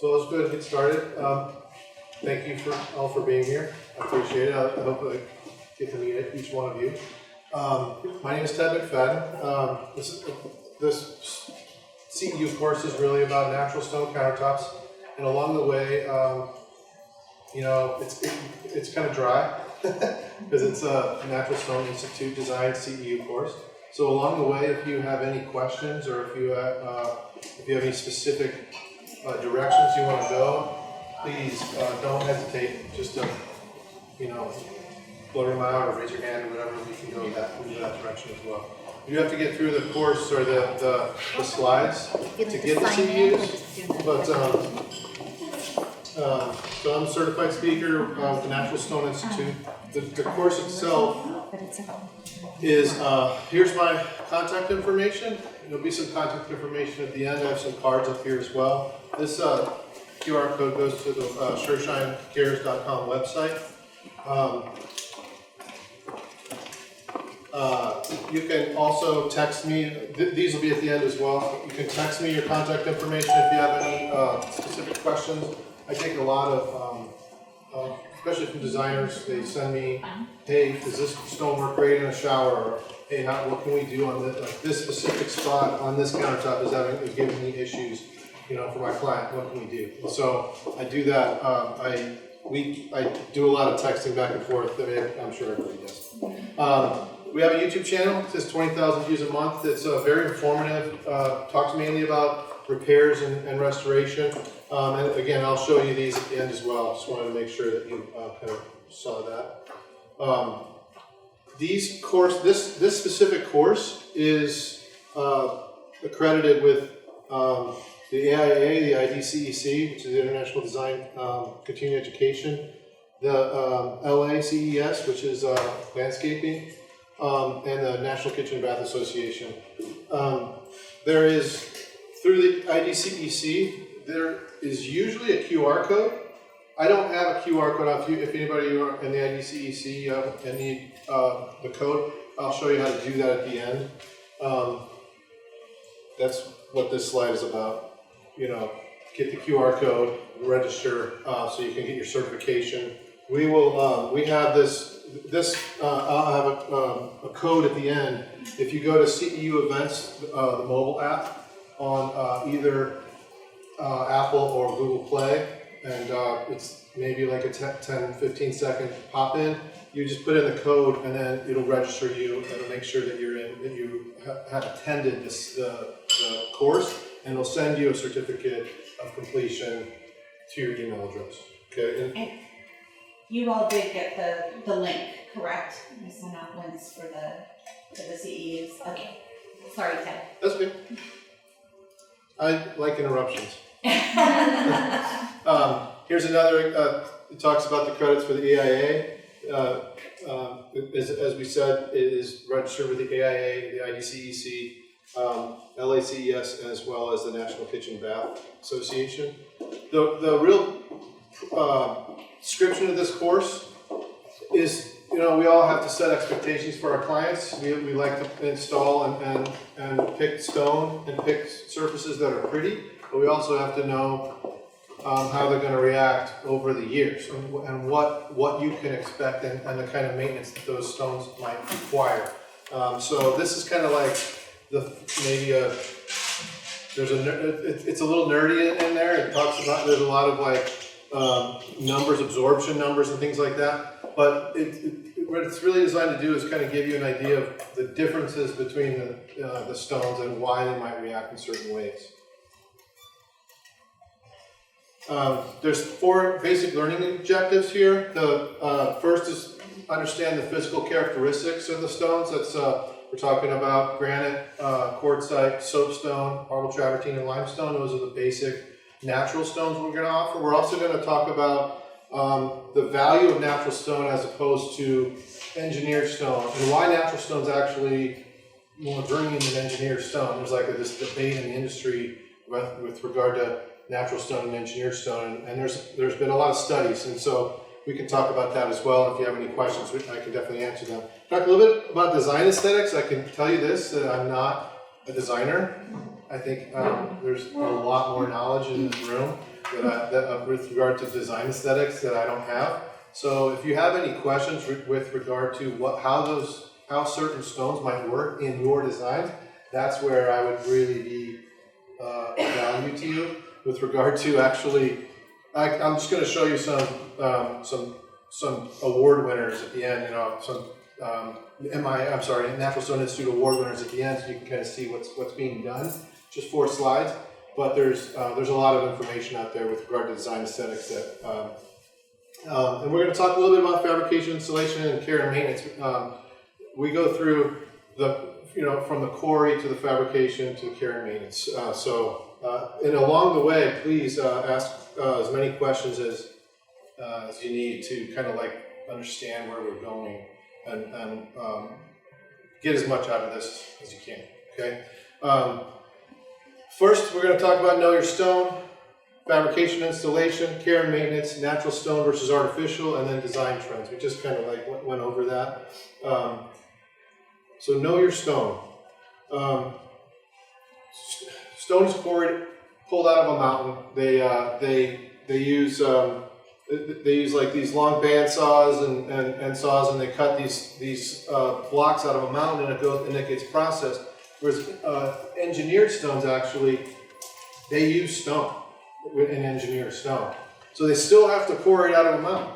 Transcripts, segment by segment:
So let's go ahead and get started. Thank you all for being here. I appreciate it. I hope I get to meet each one of you. My name is Ted McFadden. This CEU course is really about natural stone countertops, and along the way, you know, it's kind of dry because it's a Natural Stone Institute designed CEU course. So along the way, if you have any questions or if you have any specific directions you want to go, please don't hesitate just to, you know, blurt them out or raise your hand or whatever. We can go that direction as well. You have to get through the course or the slides to get the CEUs, but so I'm a certified speaker with the Natural Stone Institute. The course itself is, here's my contact information. There'll be some contact information at the end. I have some cards up here as well. This QR code goes to the SureshineCares.com website. You can also text me. These will be at the end as well. You can text me your contact information if you have any specific questions. I take a lot of, especially from designers, they send me, hey, does this stone work great in a shower? Or, hey, what can we do on this, like this specific spot on this countertop is giving me issues, you know, for my client, what can we do? And so I do that, I do a lot of texting back and forth. I mean, I'm sure everybody does. We have a YouTube channel. It says 20,000 views a month. It's very informative. Talks mainly about repairs and restoration. And again, I'll show you these at the end as well. Just wanted to make sure that you kind of saw that. This specific course is accredited with the AIA, the IDCEC, which is the International Design Continuing Education, the LACES, which is landscaping, and the National Kitchen and Bath Association. There is, through the IDCEC, there is usually a QR code. I don't have a QR code. If anybody in the IDCEC and need the code, I'll show you how to do that at the end. That's what this slide is about. You know, get the QR code, register, so you can get your certification. We will. We have this. I'll have a code at the end. If you go to CEU Events, the mobile app on either Apple or Google Play, and it's maybe like a 10-15 second pop in. You just put in the code, and then it'll register you. It'll make sure that you're in, that you have attended the course, and it'll send you a certificate of completion to your email address. Okay. And you all did get the link, correct? You sent out links for the CEUs. Okay. Sorry, Ted. That's good. I like interruptions. Here's another, it talks about the credits for the AIA. As we said, it is registered with the AIA, the IDCEC, LACES, as well as the National Kitchen Bath Association. The real description of this course is, you know, we all have to set expectations for our clients. We like to install and pick stone and pick surfaces that are pretty, but we also have to know how they're going to react over the years and what you can expect and the kind of maintenance that those stones might require. So this is kind of like it's a little nerdy in there. It talks about, there's a lot of like numbers, absorption numbers and things like that, but what it's really designed to do is kind of give you an idea of the differences between the stones and why they might react in certain ways. There's 4 basic learning objectives here. The first is understand the physical characteristics of the stones. That's we're talking about granite, quartzite, soapstone, marble travertine, and limestone. Those are the basic natural stones we're going to offer. We're also going to talk about the value of natural stone as opposed to engineered stone, and why natural stone is actually more green than engineered stone. There's like this debate in the industry with regard to natural stone and engineered stone, and there's been a lot of studies, and so we can talk about that as well. If you have any questions, I can definitely answer them. Talk a little bit about design aesthetics. I can tell you this, that I'm not a designer. I think there's a lot more knowledge in this room. with regard to design aesthetics that I don't have. So if you have any questions with regard to how certain stones might work in your design, that's where I would really be value to you with regard to actually. I'm just going to show you some award winners at the end. You know, some Natural Stone Institute award winners at the end, so you can kind of see what's being done. Just 4 slides, but there's a lot of information out there with regard to design aesthetics that. And we're going to talk a little bit about fabrication, installation, and care and maintenance. We go through from the quarry to the fabrication to the care and maintenance. And along the way, please ask as many questions as you need to kind of like understand where we're going and get as much out of this as you can. Okay. First, we're going to talk about know your stone. Fabrication, installation, care and maintenance, natural stone versus artificial, and then design trends. We just kind of like went over that. So know your stone. Stone is quarried, pulled out of a mountain. They use like these long band saws and saws, and they cut these blocks out of a mountain, and it gets processed. Whereas engineered stones actually, they use stone. In engineered stone, so they still have to quarry it out of a mountain.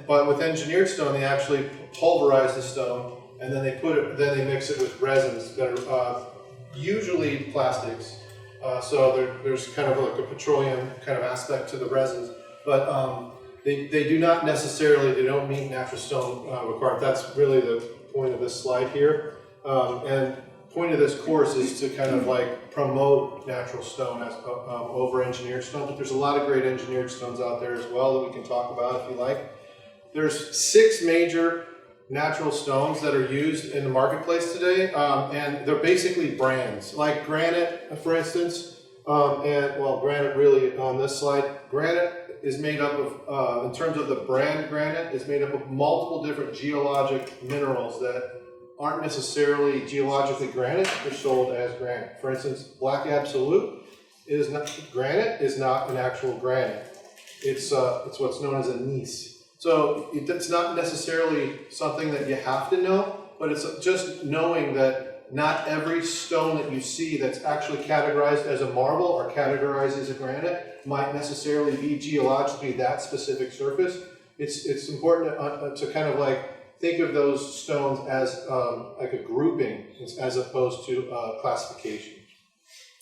But with engineered stone, they actually pulverize the stone, and then they mix it with resins that are usually plastics. So there's kind of like a petroleum kind of aspect to the resins, but they do not necessarily, they don't meet natural stone requirement. That's really the point of this slide here. And point of this course is to kind of like promote natural stone as over engineered stone, but there's a lot of great engineered stones out there as well that we can talk about if you like. There's 6 major natural stones that are used in the marketplace today, and they're basically brands, like Granite, for instance, Granite really on this slide. Granite is made up of, in terms of the brand Granite, is made up of multiple different geologic minerals that aren't necessarily geologically granite, they're sold as granite. For instance, Black Absolute granite is not an actual granite. It's what's known as a gneiss. So it's not necessarily something that you have to know, but it's just knowing that not every stone that you see that's actually categorized as a marble or categorized as a granite might necessarily be geologically that specific surface. It's important to kind of like think of those stones as like a grouping as opposed to classification.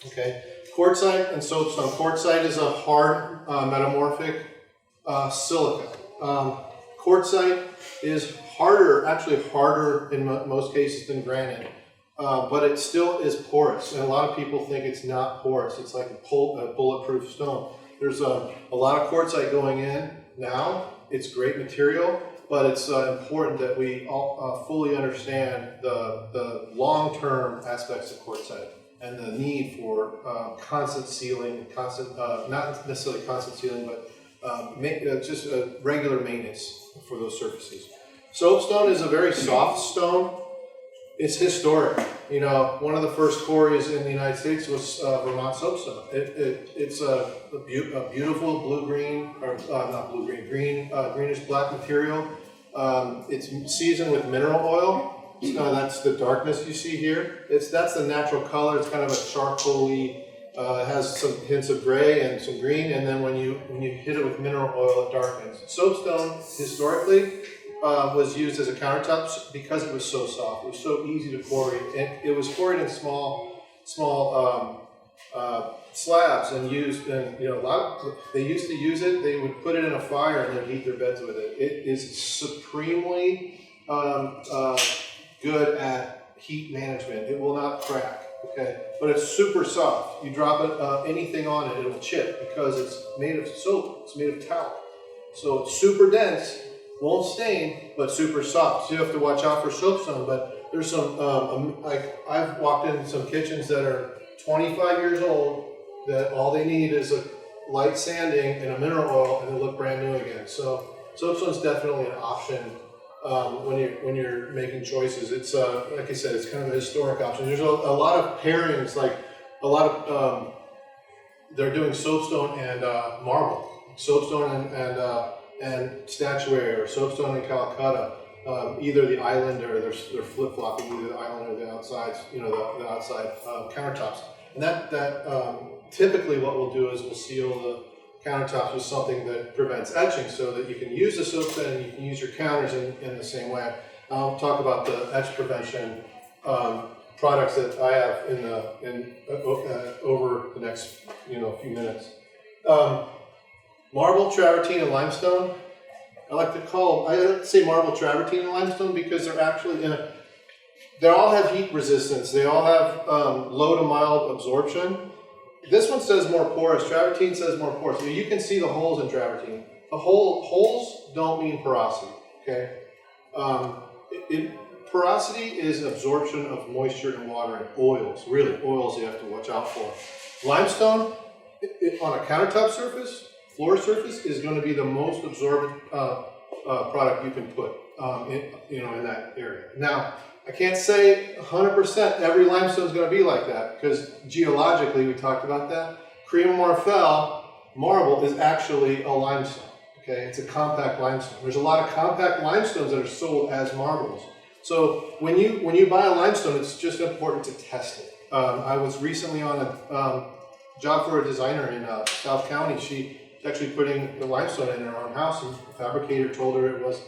Okay, quartzite and soapstone. Quartzite is a hard metamorphic silica. Quartzite is harder, actually harder in most cases than granite, but it still is porous. And a lot of people think it's not porous. It's like a bulletproof stone. There's a lot of quartzite going in now. It's great material. But it's important that we all fully understand the long-term aspects of quartzite and the need for constant sealing, not necessarily constant sealing, but just regular maintenance for those surfaces. Soapstone is a very soft stone. It's historic. You know, one of the first quarries in the United States was Vermont soapstone. It's a beautiful blue-green, or not blue-green, greenish-black material. It's seasoned with mineral oil. That's the darkness you see here. That's the natural color. It's kind of a charcoaly. It has some hints of gray and some green, and then when you hit it with mineral oil, it darkens. Soapstone historically was used as a countertops because it was so soft. It was so easy to quarry, and it was quarried in small slabs and used. And they used to use it. They would put it in a fire and then heat their beds with it. It is supremely good at heat management. It will not crack. Okay, but it's super soft. You drop anything on it, it'll chip because it's made of soap. It's made of talc, so it's super dense. Won't stain, but super soft. So you have to watch out for soapstone. But there's some, I've walked in some kitchens that are 25 years old that all they need is a light sanding and a mineral oil, and they look brand new again. So soapstone's definitely an option when you're making choices. It's like I said, it's kind of a historic option. There's a lot of pairings, like a lot of they're doing soapstone and marble, soapstone and statuary, or soapstone and Calcutta. Either the island, or they're flip-flopping either the island or the outsides, you know, the outside countertops. And that typically what we'll do is we'll seal the countertops with something that prevents etching, so that you can use the soapstone and you can use your counters in the same way. I'll talk about the etch prevention products that I have over the next few minutes. Marble, travertine, and limestone. I like to say marble, travertine, and limestone because they're actually they all have heat resistance. They all have low to mild absorption. This one says more porous. Travertine says more porous. So you can see the holes in travertine. The holes don't mean porosity. Okay. Porosity is absorption of moisture and water and oils. Really, oils you have to watch out for. Limestone on a countertop surface, floor surface, is going to be the most absorbent product you can put in that area. Now, I can't say 100% every limestone is going to be like that, because geologically, we talked about that. Cream Marfell marble is actually a limestone. Okay, it's a compact limestone. There's a lot of compact limestones that are sold as marbles. So when you buy a limestone, it's just important to test it. I was recently on a job for a designer in South County. She's actually putting the limestone in her own house, and the fabricator told her it was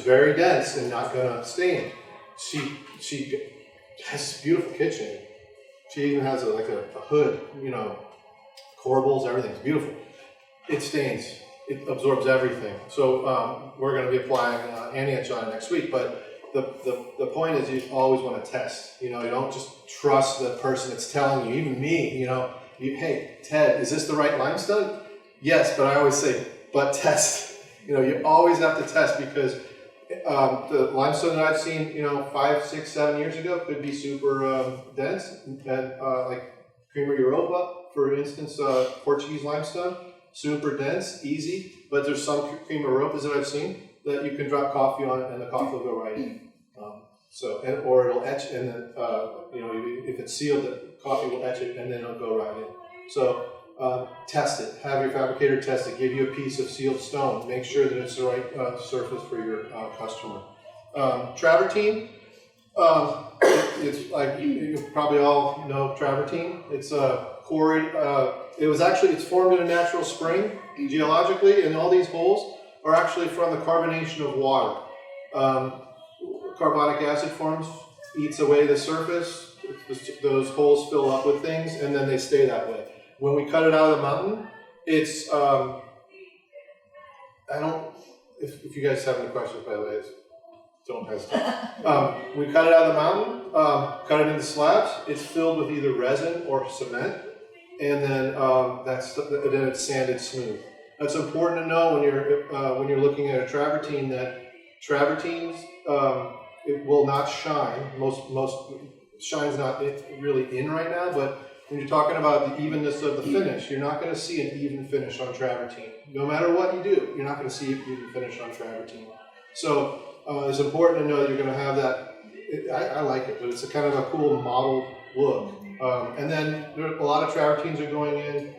very dense and not going to stain. She has this beautiful kitchen. She even has a hood, corbels, everything's beautiful. It stains. It absorbs everything. So we're going to be applying Antietch on it next week. But the point is, you always want to test. You don't just trust the person that's telling you. Even me, hey, Ted, is this the right limestone? Yes, but I always say, but test. You always have to test, because the limestone that I've seen, 5, 6, 7 years ago could be super dense, and like Crema Europa, for instance, Portuguese limestone, super dense, easy. But there's some Crema Europas that I've seen that you can drop coffee on it and the coffee will go right in. Or it'll etch, and then if it's sealed, the coffee will etch it and then it'll go right in. So test it. Have your fabricator test it. Give you a piece of sealed stone. Make sure that it's the right surface for your customer. Travertine. It's like you probably all know travertine. It's quarried. It's formed in a natural spring geologically, and all these holes are actually from the carbonation of water. Carbonic acid forms, eats away the surface. Those holes fill up with things, and then they stay that way. When we cut it out of the mountain, it's if you guys have any questions, by the way, don't hesitate. We cut it out of the mountain, cut it into slabs. It's filled with either resin or cement, and then then it's sanded smooth. That's important to know when you're looking at a travertine, that travertines it will not shine. Most shine's not really in right now, but when you're talking about the evenness of the finish, you're not going to see an even finish on travertine. No matter what you do, you're not going to see an even finish on travertine. So it's important to know that you're going to have that. I like it, but it's a kind of a cool mottled look. And then a lot of travertines are going in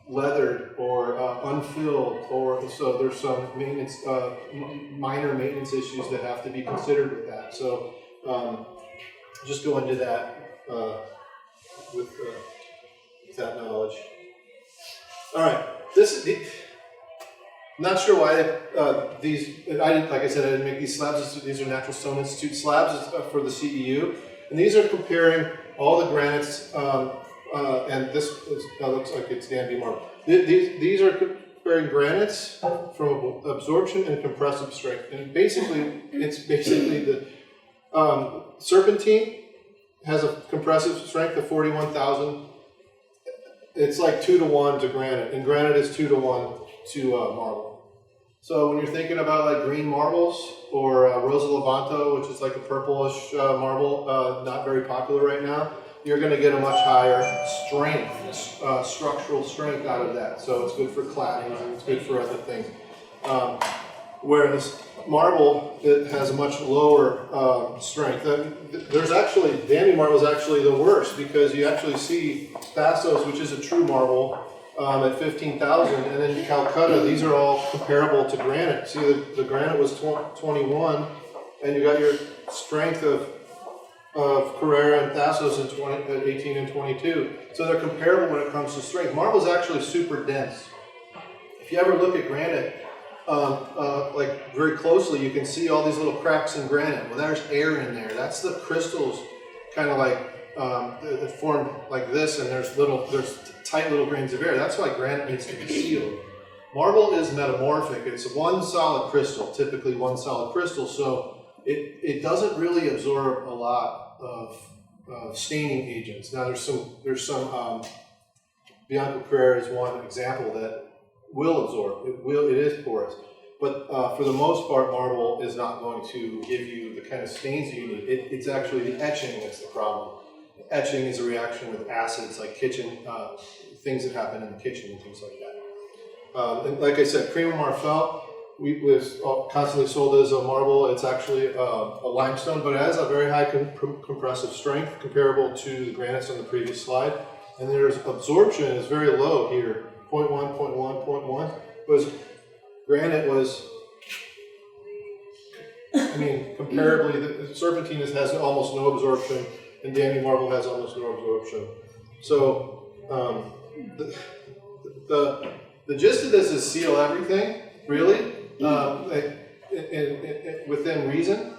leathered or unfilled, so there's some maintenance, minor maintenance issues that have to be considered with that. So just go into that with that knowledge. All right, I'm not sure why these. Like I said, I didn't make these slabs. These are Natural Stone Institute slabs for the CEU, and these are comparing all the granites. And this looks like it's Danby marble. These are comparing granites from absorption and compressive strength. And it's basically the serpentine has a compressive strength of 41,000. It's like 2 to 1 to granite, and granite is 2 to 1 to marble. So when you're thinking about like green marbles or Rosa Levanto, which is like a purplish marble, not very popular right now, you're going to get a much higher strength, structural strength out of that. So it's good for cladding, it's good for other things. Whereas marble, it has a much lower strength. There's actually, Dandy marble is actually the worst because you actually see Thasos, which is a true marble, at 15,000, and then Calcutta, these are all comparable to granite. See, the granite was 21, and you got your strength of Carrara and Thasos at 18 and 22. So they're comparable when it comes to strength. Marble is actually super dense. If you ever look at granite, like very closely, you can see all these little cracks in granite. Well, there's air in there. That's the crystals kind of like that form like this, and there's tight little grains of air. That's why granite needs to be sealed. Marble is metamorphic. It's one solid crystal, typically one solid crystal, so it doesn't really absorb a lot of staining agents. Now there's some Bianco Carrera is one example that will absorb. It is porous, but for the most part, marble is not going to give you the kind of stains that you need. It's actually the etching that's the problem. Etching is a reaction with acids, like kitchen things that happen in the kitchen and things like that. And like I said, cream of Marfell was constantly sold as a marble. It's actually a limestone, but it has a very high compressive strength comparable to the granites on the previous slide. And there's absorption is very low here. 0.1, 0.1, 0.1, was granite was, I mean, comparably, the serpentine has almost no absorption, and Dandy marble has almost no absorption. So the gist of this is seal everything, really, within reason.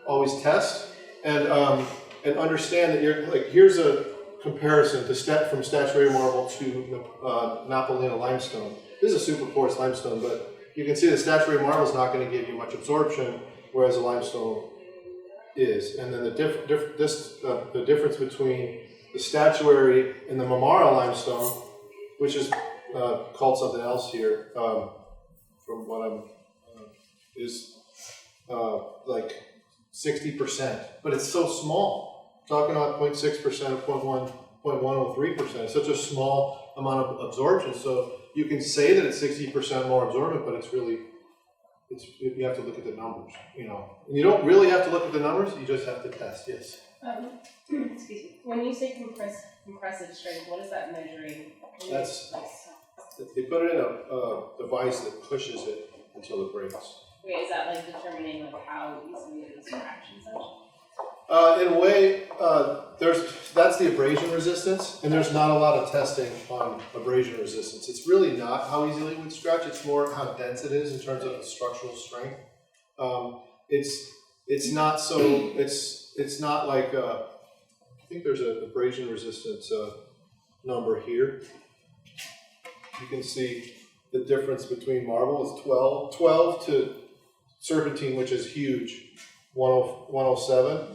Always test and understand that you're like, here's a comparison from statuary marble to Napolina limestone. This is a super porous limestone, but you can see the statuary marble is not going to give you much absorption, whereas a limestone is. And then the difference between the statuary and the Marmara limestone, which is called something else here, from what I'm is like 60%, but it's so small. Talking about 0.6% or 0.103%. It's such a small amount of absorption. So you can say that it's 60% more absorbent, but it's really, you have to look at the numbers, you know. And you don't really have to look at the numbers, you just have to test, yes. Excuse me. When you say compressive strength, what is that measuring? That's, they put it in a device that pushes it until it breaks. Wait, is that like determining like how easily it is to scratch and such? In a way, that's the abrasion resistance, and there's not a lot of testing on abrasion resistance. It's really not how easily it would scratch, it's more how dense it is in terms of the structural strength. It's not so, it's not like, I think there's an abrasion resistance number here. You can see the difference between marble is 12 to serpentine, which is huge. 107,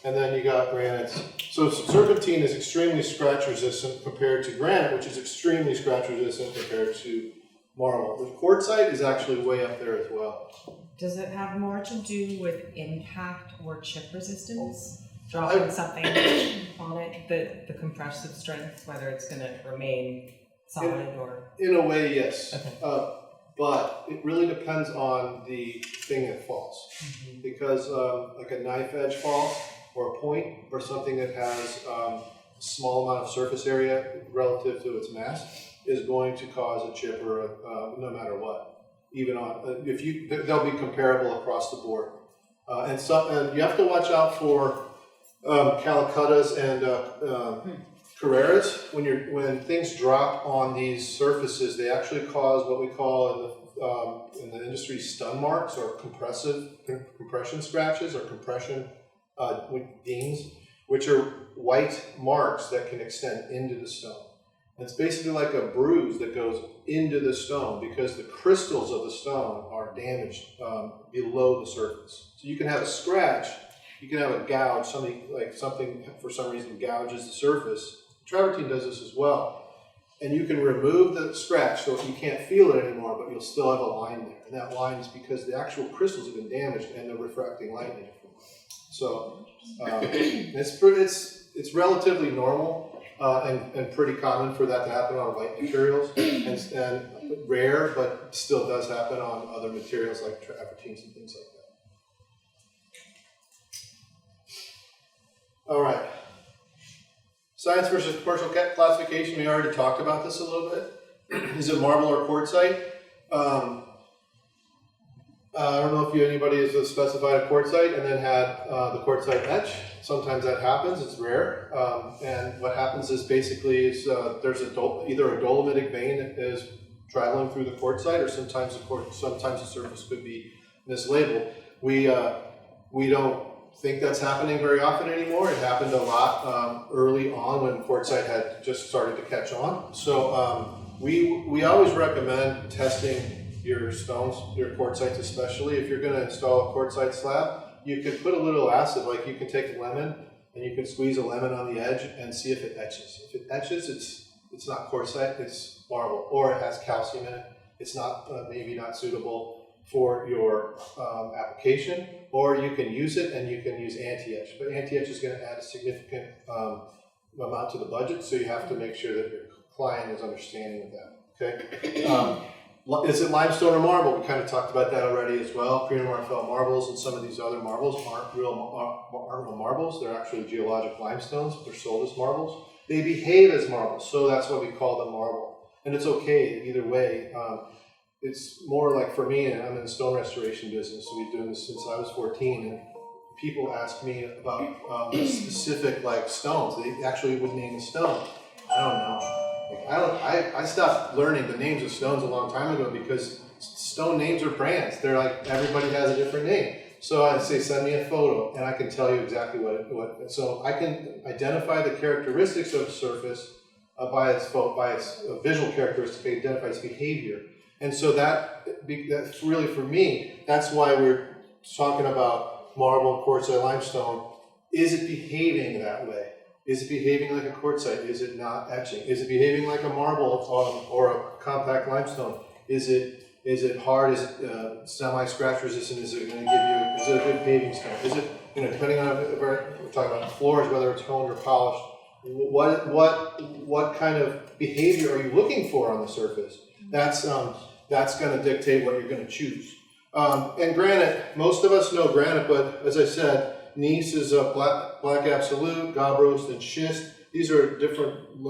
and then you got granites. So serpentine is extremely scratch resistant compared to granite, which is extremely scratch resistant compared to marble. The quartzite is actually way up there as well. Does it have more to do with impact or chip resistance? Dropping something on it, the compressive strength, whether it's going to remain solid or... In a way, yes. Okay. But it really depends on the thing that falls. Mm-hmm. Because like a knife edge fall or a point or something that has a small amount of surface area relative to its mass is going to cause a chip or no matter what. Even on, they'll be comparable across the board. And you have to watch out for Calcuttas and Carreras. When things drop on these surfaces, they actually cause what we call in the industry stun marks or compression scratches or compression dings, which are white marks that can extend into the stone. And it's basically like a bruise that goes into the stone because the crystals of the stone are damaged below the surface. So you can have a scratch, you can have a gouge, something for some reason gouges the surface. Travertine does this as well. And you can remove the scratch so you can't feel it anymore, but you'll still have a line there. And that line is because the actual crystals have been damaged and they're refracting light in it. So it's relatively normal and pretty common for that to happen on white materials, and rare, but still does happen on other materials like travertines and things like that. All right. Science versus commercial classification, we already talked about this a little bit. Is it marble or quartzite? I don't know if anybody has specified a quartzite and then had the quartzite etch. Sometimes that happens, it's rare. And what happens is basically there's either a dolomitic vein that is traveling through the quartzite, or sometimes the surface could be mislabeled. We don't think that's happening very often anymore. It happened a lot early on when quartzite had just started to catch on. So we always recommend testing your stones, your quartzites especially. If you're going to install a quartzite slab, you could put a little acid, like you can take a lemon and you can squeeze a lemon on the edge and see if it etches. If it etches, it's not quartzite, it's marble, or it has calcium in it. It's not maybe not suitable for your application, or you can use it and you can use anti-etch. But anti-etch is going to add a significant amount to the budget, so you have to make sure that your client is understanding of that. Okay. Is it limestone or marble? We kind of talked about that already as well. Pre-Marfell marbles and some of these other marbles aren't real marbles. They're actually geologic limestones. They're sold as marbles. They behave as marbles, so that's why we call them marble. And it's okay either way. It's more like, for me, I'm in the stone restoration business, so we've been doing this since I was 14, and people ask me about specific like stones. They actually would name a stone. I don't know. I stopped learning the names of stones a long time ago because stone names are brands. They're like, everybody has a different name. So I say, send me a photo, and I can tell you exactly what. So I can identify the characteristics of a surface by its visual characteristic, identify its behavior. And so that's really, for me, that's why we're talking about marble, quartzite, limestone. Is it behaving that way? Is it behaving like a quartzite? Is it not etching? Is it behaving like a marble or a compact limestone? Is it hard? Is it semi-scratch resistant? Is it going to give you? Is it a good paving stone? Is it, depending on if we're talking about floors, whether it's honed or polished? What kind of behavior are you looking for on the surface? That's going to dictate what you're going to choose. And granite, most of us know granite, but as I said, gneiss is a black absolute, gabbros, and schist. These are different,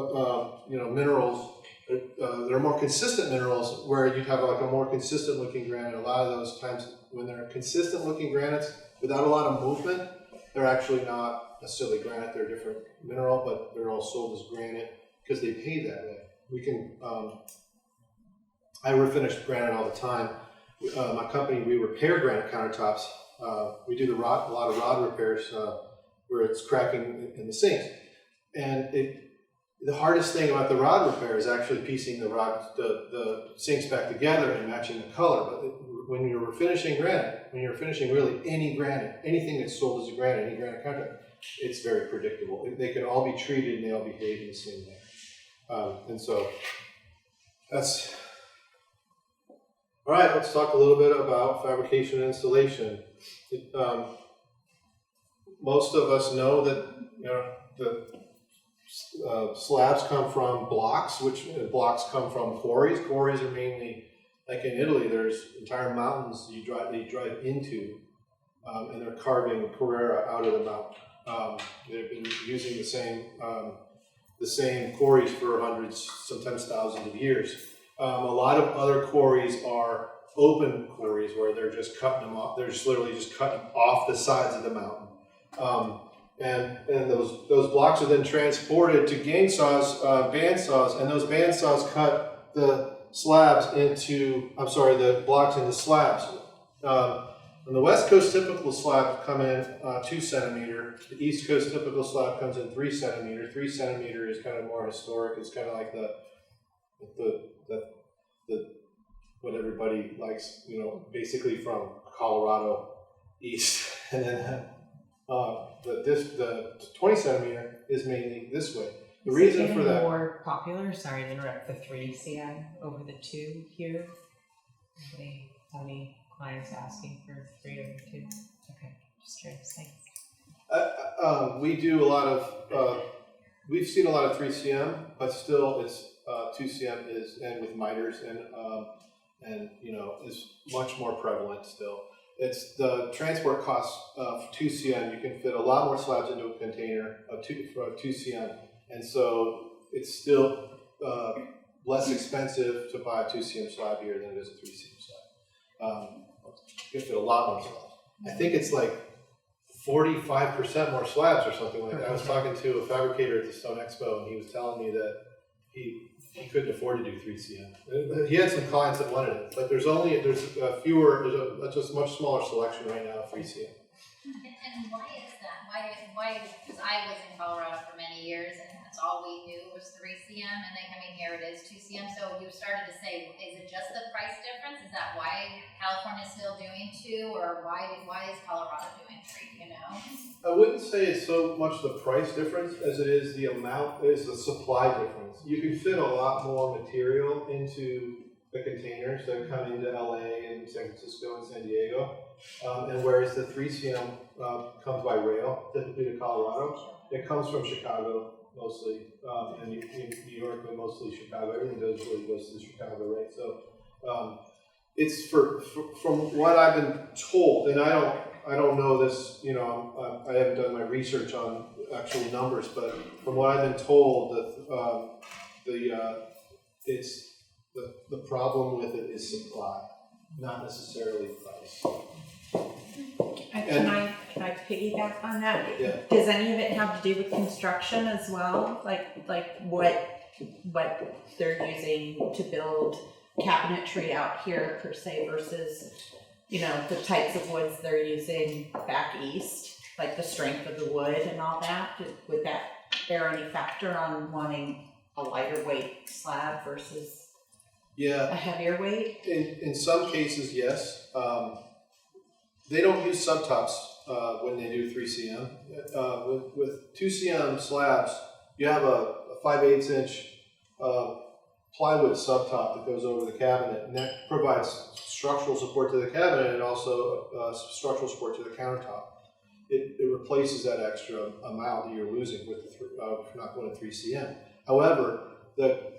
minerals. They're more consistent minerals where you have like a more consistent looking granite. A lot of those times when they're consistent looking granites without a lot of movement, they're actually not necessarily granite. They're a different mineral, but they're all sold as granite because they behave that way. We can, I refinish granite all the time. My company, we repair granite countertops. We do a lot of rod repairs where it's cracking in the sinks. And the hardest thing about the rod repair is actually piecing the sinks back together and matching the color. But when you're finishing granite, when you're finishing really any granite, anything that's sold as a granite, any granite countertop, it's very predictable. They can all be treated and they all behave in the same way. And so that's... All right, let's talk a little bit about fabrication and installation. Most of us know that the slabs come from blocks, which blocks come from quarries. Quarries are mainly, like in Italy, there's entire mountains they drive into, and they're carving Carrara out of the mountain. They've been using the same quarries for hundreds, sometimes thousands of years. A lot of other quarries are open quarries where they're just cutting them off. They're just literally just cutting off the sides of the mountain. And those blocks are then transported to gang saws, band saws, and those band saws cut the slabs the blocks into slabs. On the West Coast, typical slabs come in 2 centimeter. The East Coast typical slab comes in 3 centimeter. 3 centimeter is kind of more historic. It's kind of like the what everybody likes, basically from Colorado east, and then the 20 centimeter is mainly this way. The reason for that more popular. Sorry to interrupt. The 3 cm over the 2 here. How many clients asking for 3 over 2? Okay, just curious. Thanks. We do a lot of we've seen a lot of 3cm, but still it's 2cm is, and with miters and is much more prevalent still. It's the transport cost of 2cm. You can fit a lot more slabs into a container of 2cm, and so it's still less expensive to buy a 2cm slab here than it is a 3cm slab. You can fit a lot more slabs. I think it's like 45% more slabs or something like that. I was talking to a fabricator at the Stone Expo, and he was telling me that he couldn't afford to do 3cm. He had some clients that wanted it, but there's just a much smaller selection right now of 3cm. And why is that? Why? Because I was in Colorado for many years, and that's all we knew was 3cm, and then coming here it is 2cm. So you started to say, is it just the price difference? Is that why California is still doing 2, or why is Colorado doing 3? You know? I wouldn't say it's so much the price difference as it is the supply difference. You can fit a lot more material into the containers that come into LA and San Francisco and San Diego. And whereas the 3cm comes by rail, typically to Colorado, it comes from Chicago mostly, and New York, but mostly Chicago. Everything really goes to Chicago, right? So it's from what I've been told, and I don't know this, I haven't done my research on actual numbers, but from what I've been told, the problem with it is supply, not necessarily price. Can I piggyback on that? Yeah. Does any of it have to do with construction as well? Like what they're using to build cabinetry out here per se versus, the types of woods they're using back east, like the strength of the wood and all that? Would that bear any factor on wanting a lighter weight slab versus a heavier weight? In some cases, yes. They don't use subtops when they do 3cm. With 2cm slabs, you have a 5/8 inch plywood subtop that goes over the cabinet, and that provides structural support to the cabinet and also structural support to the countertop. It replaces that extra amount that you're losing with if you're not going to 3cm. However, the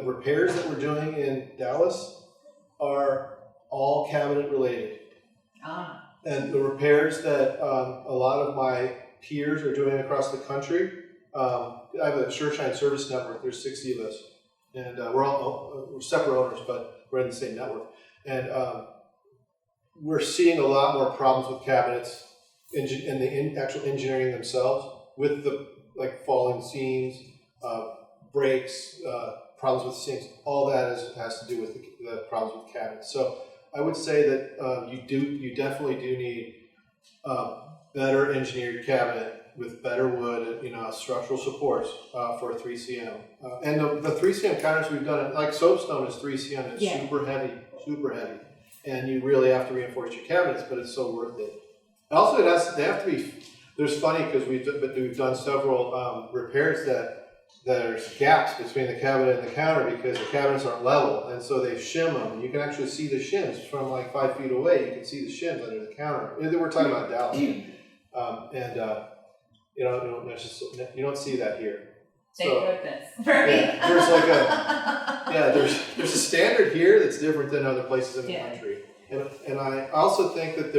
repairs that we're doing in Dallas are all cabinet related. And the repairs that a lot of my peers are doing across the country, I have a Sureshine service network. There's 60 of us, and we're separate owners, but we're in the same network. And we're seeing a lot more problems with cabinets and the actual engineering themselves, with the falling seams, breaks, problems with sinks. All that has to do with the problems with cabinets. So I would say that you definitely do need better engineered cabinet with better wood, structural supports for a 3cm. And the 3cm counters we've done, like soapstone is 3cm. It's super heavy, and you really have to reinforce your cabinets, but it's so worth it. Also, they have to be. There's funny because we've done several repairs that there's gaps between the cabinet and the counter because the cabinets aren't level, and so they shim them, and you can actually see the shims from like 5 feet away. You can see the shims under the counter. We're talking about Dallas, you don't see that here. Thank goodness. Right? Yeah, there's a standard here that's different than other places in the country, and I also think that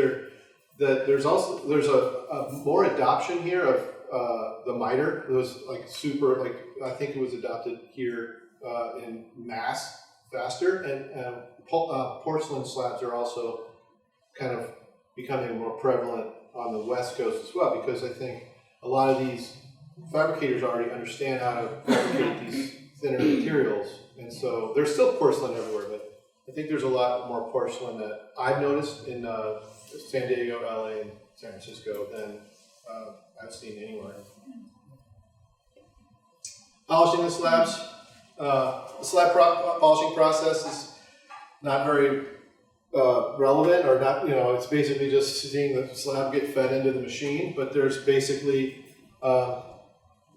there's a more adoption here of the miter. It was I think it was adopted here in mass faster, and porcelain slabs are also kind of becoming more prevalent on the West Coast as well, because I think a lot of these fabricators already understand how to fabricate these thinner materials, and so there's still porcelain everywhere, but I think there's a lot more porcelain that I've noticed in San Diego, LA, and San Francisco than I've seen anywhere. Polishing the slabs. The slab polishing process is not very relevant, or not. It's basically just seeing the slab get fed into the machine. But there's basically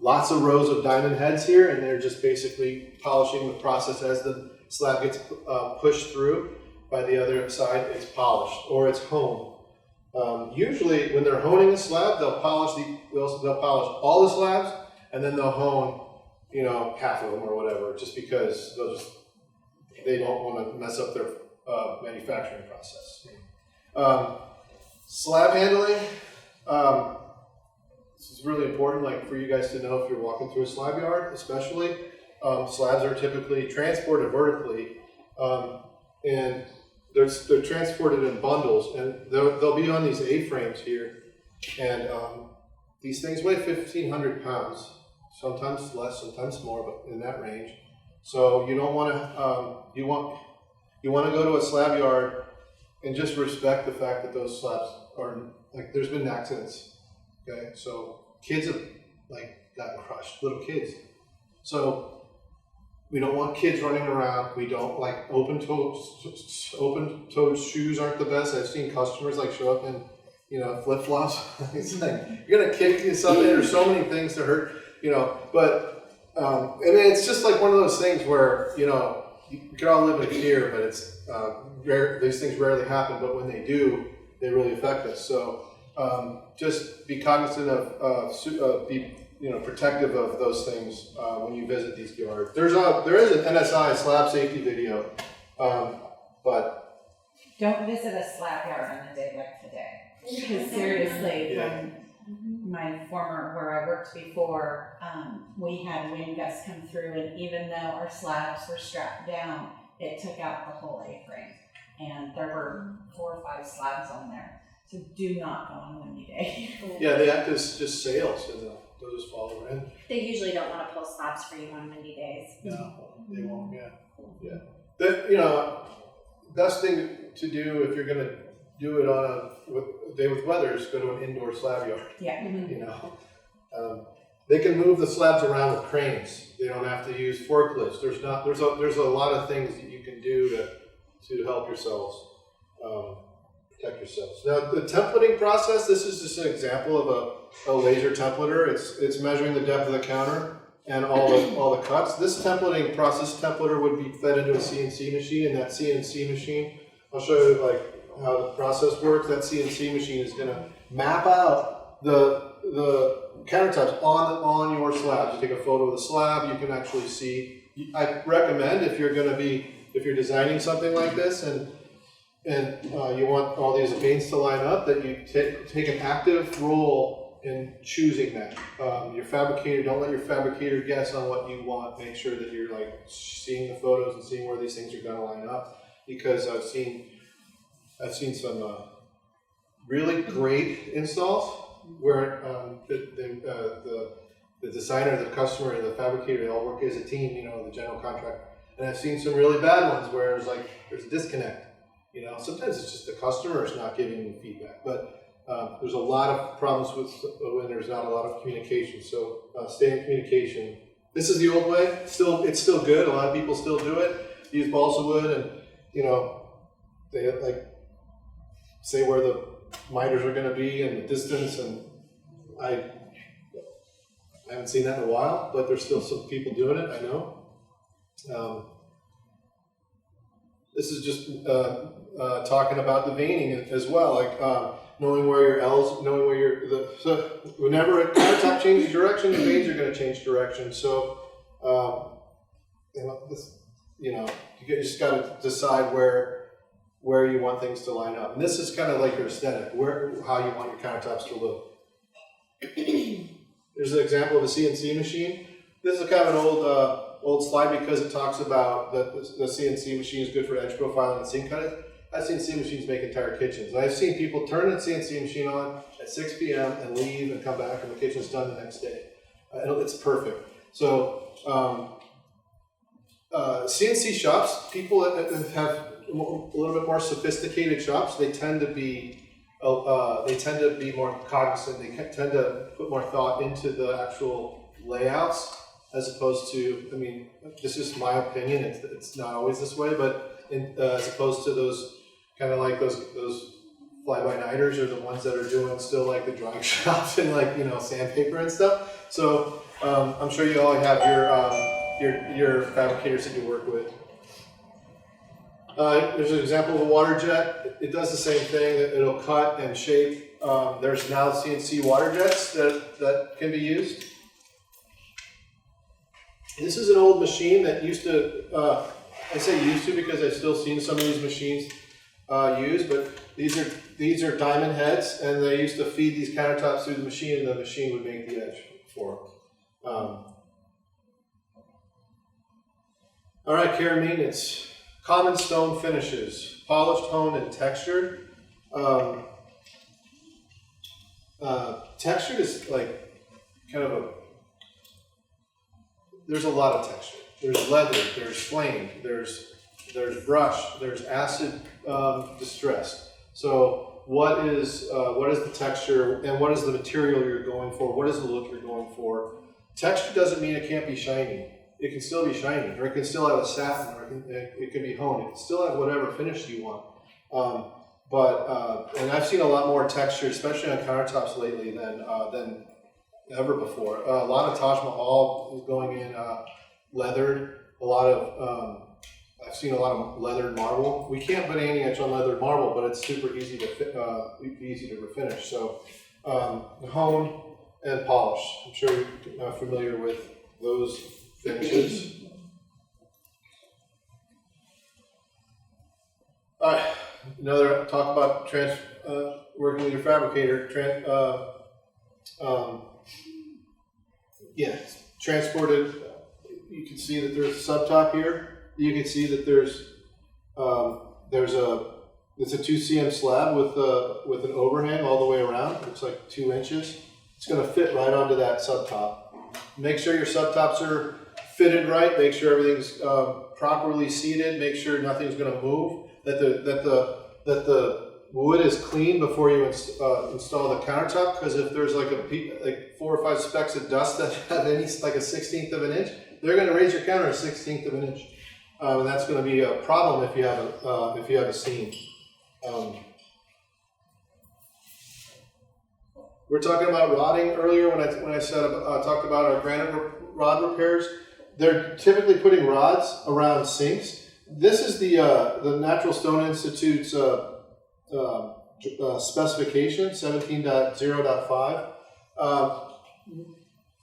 lots of rows of diamond heads here, and they're just basically polishing the process as the slab gets pushed through. By the other side, it's polished or it's honed. Usually, when they're honing a slab, they'll polish all the slabs, and then they'll hone, you know, half of them or whatever, just because they don't want to mess up their manufacturing process. Slab handling, this is really important, like for you guys to know if you're walking through a slab yard, especially. Slabs are typically transported vertically, and they're transported in bundles, and they'll be on these A-frames here, and these things weigh 1,500 pounds, sometimes less, sometimes more, but in that range. So you don't want to, you want to go to a slab yard and just respect the fact that those slabs are, like, there's been accidents, okay? So kids have, like, gotten crushed, little kids. So we don't want kids running around. We don't like open-toed shoes aren't the best. I've seen customers like show up in, you know, flip-flops. It's like, you're gonna kick something. There's so many things to hurt, you know. But I mean, it's just like one of those things where, you know, you can all live in fear, but it's rare. These things rarely happen, but when they do, they really affect us. So just be cognizant of be, you know, protective of those things when you visit these yards. There is an NSI slab safety video, but Don't visit a slab yard on a day like today. Because seriously, Yeah. when my former, where I worked before, we had wind gusts come through, and even though our slabs were strapped down, it took out the whole A-frame. And there were 4 or 5 slabs on there. So do not go on a windy day. yeah, they act as just sails, and they'll just follow in. They usually don't want to pull slabs for you on windy days. No, they won't. Yeah. The, you know, best thing to do if you're going to do it on a day with weather is go to an indoor slab yard. Yeah. You know, they can move the slabs around with cranes. They don't have to use forklifts. There's a lot of things that you can do to help yourselves protect yourselves. Now, the templating process. This is just an example of a laser templater. It's measuring the depth of the counter and all the cuts. This templating process templater would be fed into a CNC machine, and that CNC machine, I'll show you like how the process works. That CNC machine is going to map out the countertops on your slab. You take a photo of the slab, you can actually see. I recommend if you're designing something like this and you want all these veins to line up, that you take an active role in choosing that. Your fabricator, don't let your fabricator guess on what you want. Make sure that you're like seeing the photos and seeing where these things are going to line up, because I've seen some really great installs where the designer, the customer, and the fabricator, they all work as a team, you know, the general contractor. And I've seen some really bad ones where it's like there's a disconnect. You know, sometimes it's just the customer is not giving you feedback, but there's a lot of problems when there's not a lot of communication. So stay in communication. This is the old way. It's still good. A lot of people still do it. Use balsa wood, and you know, they like say where the miters are going to be and the distance. And I haven't seen that in a while, but there's still some people doing it. I know. This is just talking about the veining as well, like knowing where your L's, knowing where so whenever a countertop changes direction, the veins are going to change direction. So, you just got to decide where you want things to line up. And this is kind of like your aesthetic, how you want your countertops to look. There's an example of a CNC machine. This is kind of an old slide because it talks about that the CNC machine is good for edge profiling and seam cutting. I've seen CNC machines make entire kitchens. I've seen people turn the CNC machine on at 6 p.m. and leave and come back, and the kitchen's done the next day. It's perfect. So CNC shops, people that have a little bit more sophisticated shops, they tend to be more cognizant. They tend to put more thought into the actual layouts, as opposed to, I mean, this is my opinion. It's not always this way, but as opposed to those kind of like those fly-by-nighters, or the ones that are doing still like the drawing shops and like, you know, sandpaper and stuff. So I'm sure you all have your fabricators that you work with. There's an example of a water jet. It does the same thing. It'll cut and shape. There's now CNC water jets that can be used. This is an old machine that used to, I say used to because I've still seen some of these machines used, but these are diamond heads, and they used to feed these countertops through the machine, and the machine would make the edge for them. All right, care and maintenance. Common stone finishes, polished, honed, and textured. Textured is like kind of there's a lot of texture. There's leather, there's flame, there's brush, there's acid distressed. So what is the texture and what is the material you're going for? What is the look you're going for? Texture doesn't mean it can't be shiny. It can still be shiny, or it can still have a satin, or it can be honed. It can still have whatever finish you want. And I've seen a lot more texture, especially on countertops lately, than ever before. A lot of Taj Mahal is going in leathered. I've seen a lot of leathered marble. We can't put Antietch on leathered marble, but it's super easy to refinish. So honed and polished. I'm sure you're familiar with those finishes. All right, another talk about working with your fabricator. Transported. You can see that there's a subtop here. You can see that it's a 2 cm slab with an overhang all the way around. Looks like 2 inches. It's going to fit right onto that subtop. Make sure your subtops are fitted right. Make sure everything's properly seated. Make sure nothing's going to move. That the wood is clean before you install the countertop. Because if there's like 4 or 5 specks of dust that have like a 1/16 of an inch, they're going to raise your counter a 1/16 of an inch, and that's going to be a problem if you have a seam. We're talking about rodding earlier when I talked about our granite rod repairs. They're typically putting rods around sinks. This is the Natural Stone Institute's specification 17.0.5.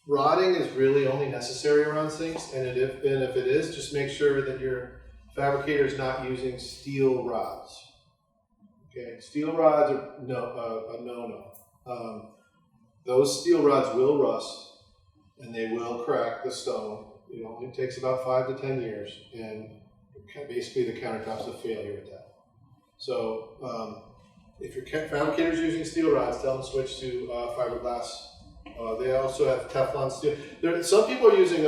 Rodding is really only necessary around sinks, and if it is, just make sure that your fabricator is not using steel rods. Okay, steel rods are a no-no. Those steel rods will rust, and they will crack the stone. It only takes about 5 to 10 years, and basically the countertop's a failure at that. So if your fabricator's using steel rods, tell them to switch to fiberglass. They also have Teflon steel. Some people are using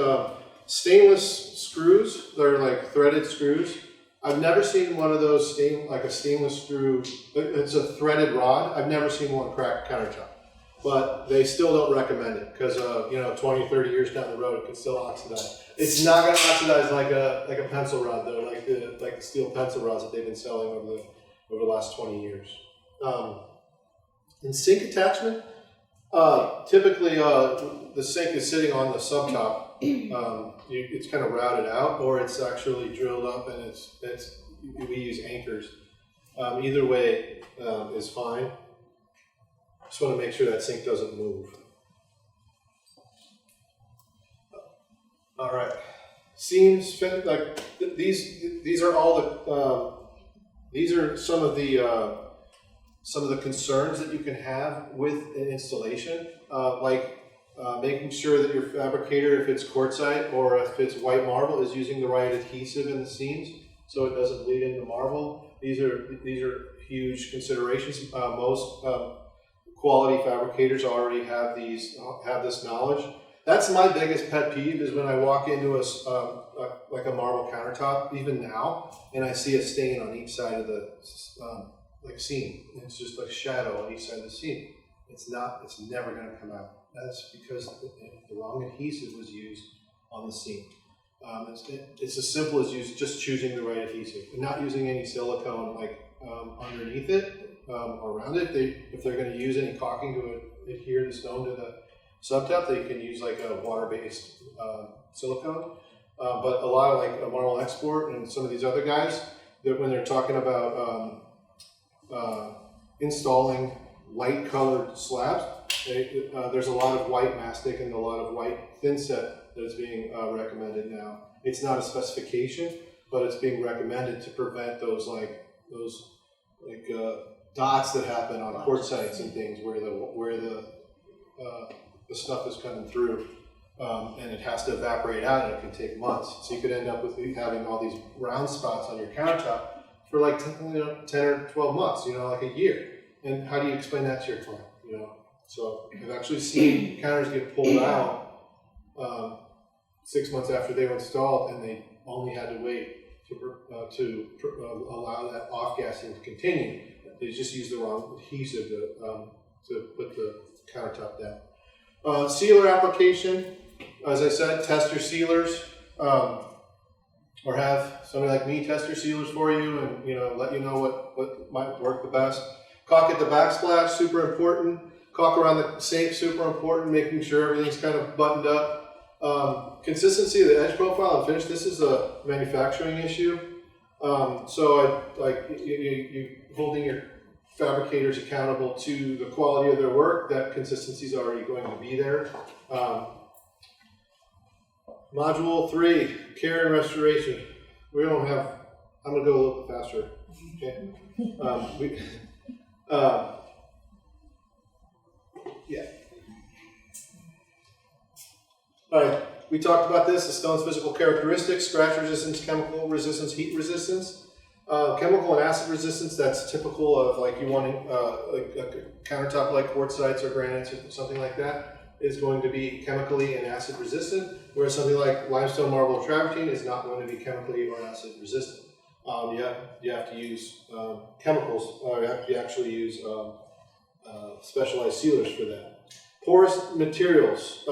stainless screws. They're like threaded screws. I've never seen one of those like a stainless screw. It's a threaded rod. I've never seen one crack countertop. But they still don't recommend it because 20, 30 years down the road it can still oxidize. It's not going to oxidize like a pencil rod though, like the steel pencil rods that they've been selling over the last 20 years. In sink attachment, typically the sink is sitting on the subtop. It's kind of routed out, or it's actually drilled up, and we use anchors. Either way is fine. Just want to make sure that sink doesn't move. All right, seams, like these are all these are some of the concerns that you can have with an installation, making sure that your fabricator, if it's quartzite or if it's white marble, is using the right adhesive in the seams so it doesn't bleed into marble. These are huge considerations. Most quality fabricators already have this knowledge. That's my biggest pet peeve, is when I walk into like a marble countertop, even now, and I see a stain on each side of the seam. It's just a shadow on each side of the seam. It's never going to come out. That's because the wrong adhesive was used on the seam. It's as simple as just choosing the right adhesive and not using any silicone underneath it. Around it. If they're going to use any caulking to adhere the stone to the subtop, they can use like a water-based silicone. But a lot of like a Marble Export and some of these other guys, when they're talking about installing light-colored slabs, there's a lot of white mastic and a lot of white thin set that is being recommended now. It's not a specification, but it's being recommended to prevent those dots that happen on quartzites and things where the stuff is coming through, and it has to evaporate out, and it can take months. So you could end up with having all these round spots on your countertop for like 10 or 12 months, like a year. And how do you explain that to your client? So I've actually seen counters get pulled out 6 months after they were installed, and they only had to wait to allow that off-gassing to continue. They just used the wrong adhesive to put the countertop down. Sealer application, as I said, test your sealers, or have somebody like me test your sealers for you, and let you know what might work the best. Caulk at the backsplash, super important. Caulk around the sink, super important, making sure everything's kind of buttoned up. Consistency of the edge profile and finish, this is a manufacturing issue. So you holding your fabricators accountable to the quality of their work, that consistency is already going to be there. Module 3, care and restoration. We don't have, I'm going to go a little bit faster. Okay. Yeah. All right, we talked about this, the stone's physical characteristics: scratch resistance, chemical resistance, heat resistance. Chemical and acid resistance, that's typical of like you wanting like a countertop like quartzites or granites or something like that is going to be chemically and acid resistant, whereas something like limestone, marble, or travertine is not going to be chemically or acid resistant. You have to use chemicals, or you actually use specialized sealers for that. Porous materials.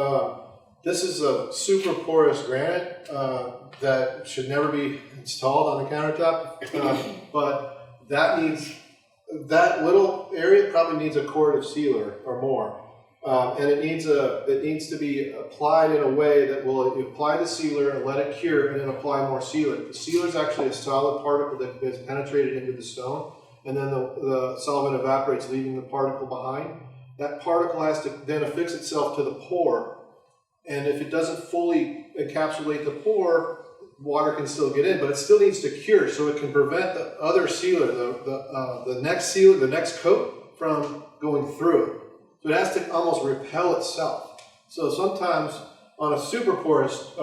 This is a super porous granite that should never be installed on the countertop, but that little area probably needs a quart of sealer or more, and it needs to be applied in a way that will apply the sealer and let it cure, and then apply more sealer. The sealer is actually a solid particle that is penetrated into the stone, and then the solvent evaporates, leaving the particle behind. That particle has to then affix itself to the pore, and if it doesn't fully encapsulate the pore, water can still get in, but it still needs to cure so it can prevent the other sealer, the next sealer, the next coat from going through it. So it has to almost repel itself. So sometimes on a super porous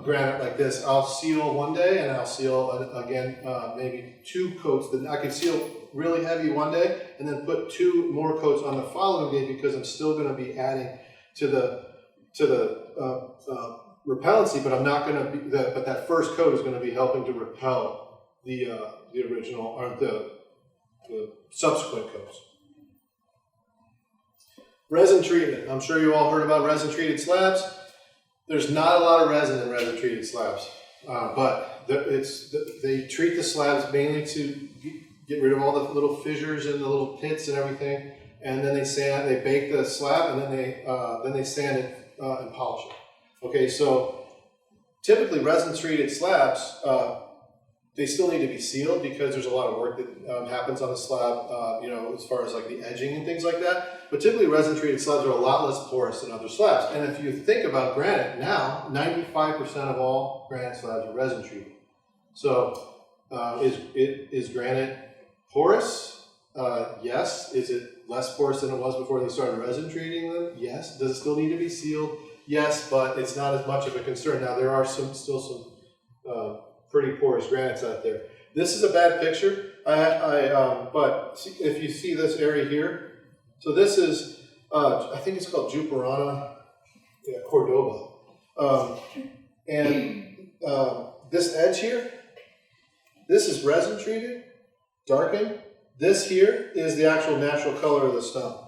granite like this, I'll seal one day and I'll seal again maybe 2 coats. I can seal really heavy one day and then put 2 more coats on the following day, because I'm still going to be adding to the repellency, but I'm not going to be but that first coat is going to be helping to repel the original or the subsequent coats. Resin treatment. I'm sure you all heard about resin treated slabs. There's not a lot of resin in resin treated slabs, but they treat the slabs mainly to get rid of all the little fissures and the little pits and everything, and then they bake the slab, and then they sand it and polish it. Okay, so typically resin treated slabs, they still need to be sealed because there's a lot of work that happens on the slab, as far as like the edging and things like that. But typically resin treated slabs are a lot less porous than other slabs. And if you think about granite now, 95% of all granite slabs are resin treated. So is granite porous? Yes. Is it less porous than it was before they started resin treating them? Yes. Does it still need to be sealed? Yes, but it's not as much of a concern. Now there are still some pretty porous granites out there. This is a bad picture, but if you see this area here, so this is, I think it's called Juperana Cordoba. This edge here, this is resin treated, darkened. This here is the actual natural color of the stone.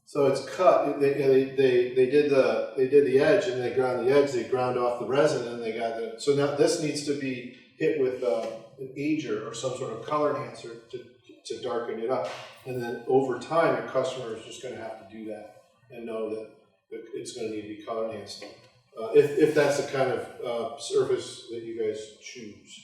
So it's cut. They did the edge, and they ground the edge. They ground off the resin, and they got it. So now this needs to be hit with an ager or some sort of color enhancer to darken it up. And then over time, your customer is just going to have to do that and know that it's going to need to be color enhanced. If that's the kind of surface that you guys choose.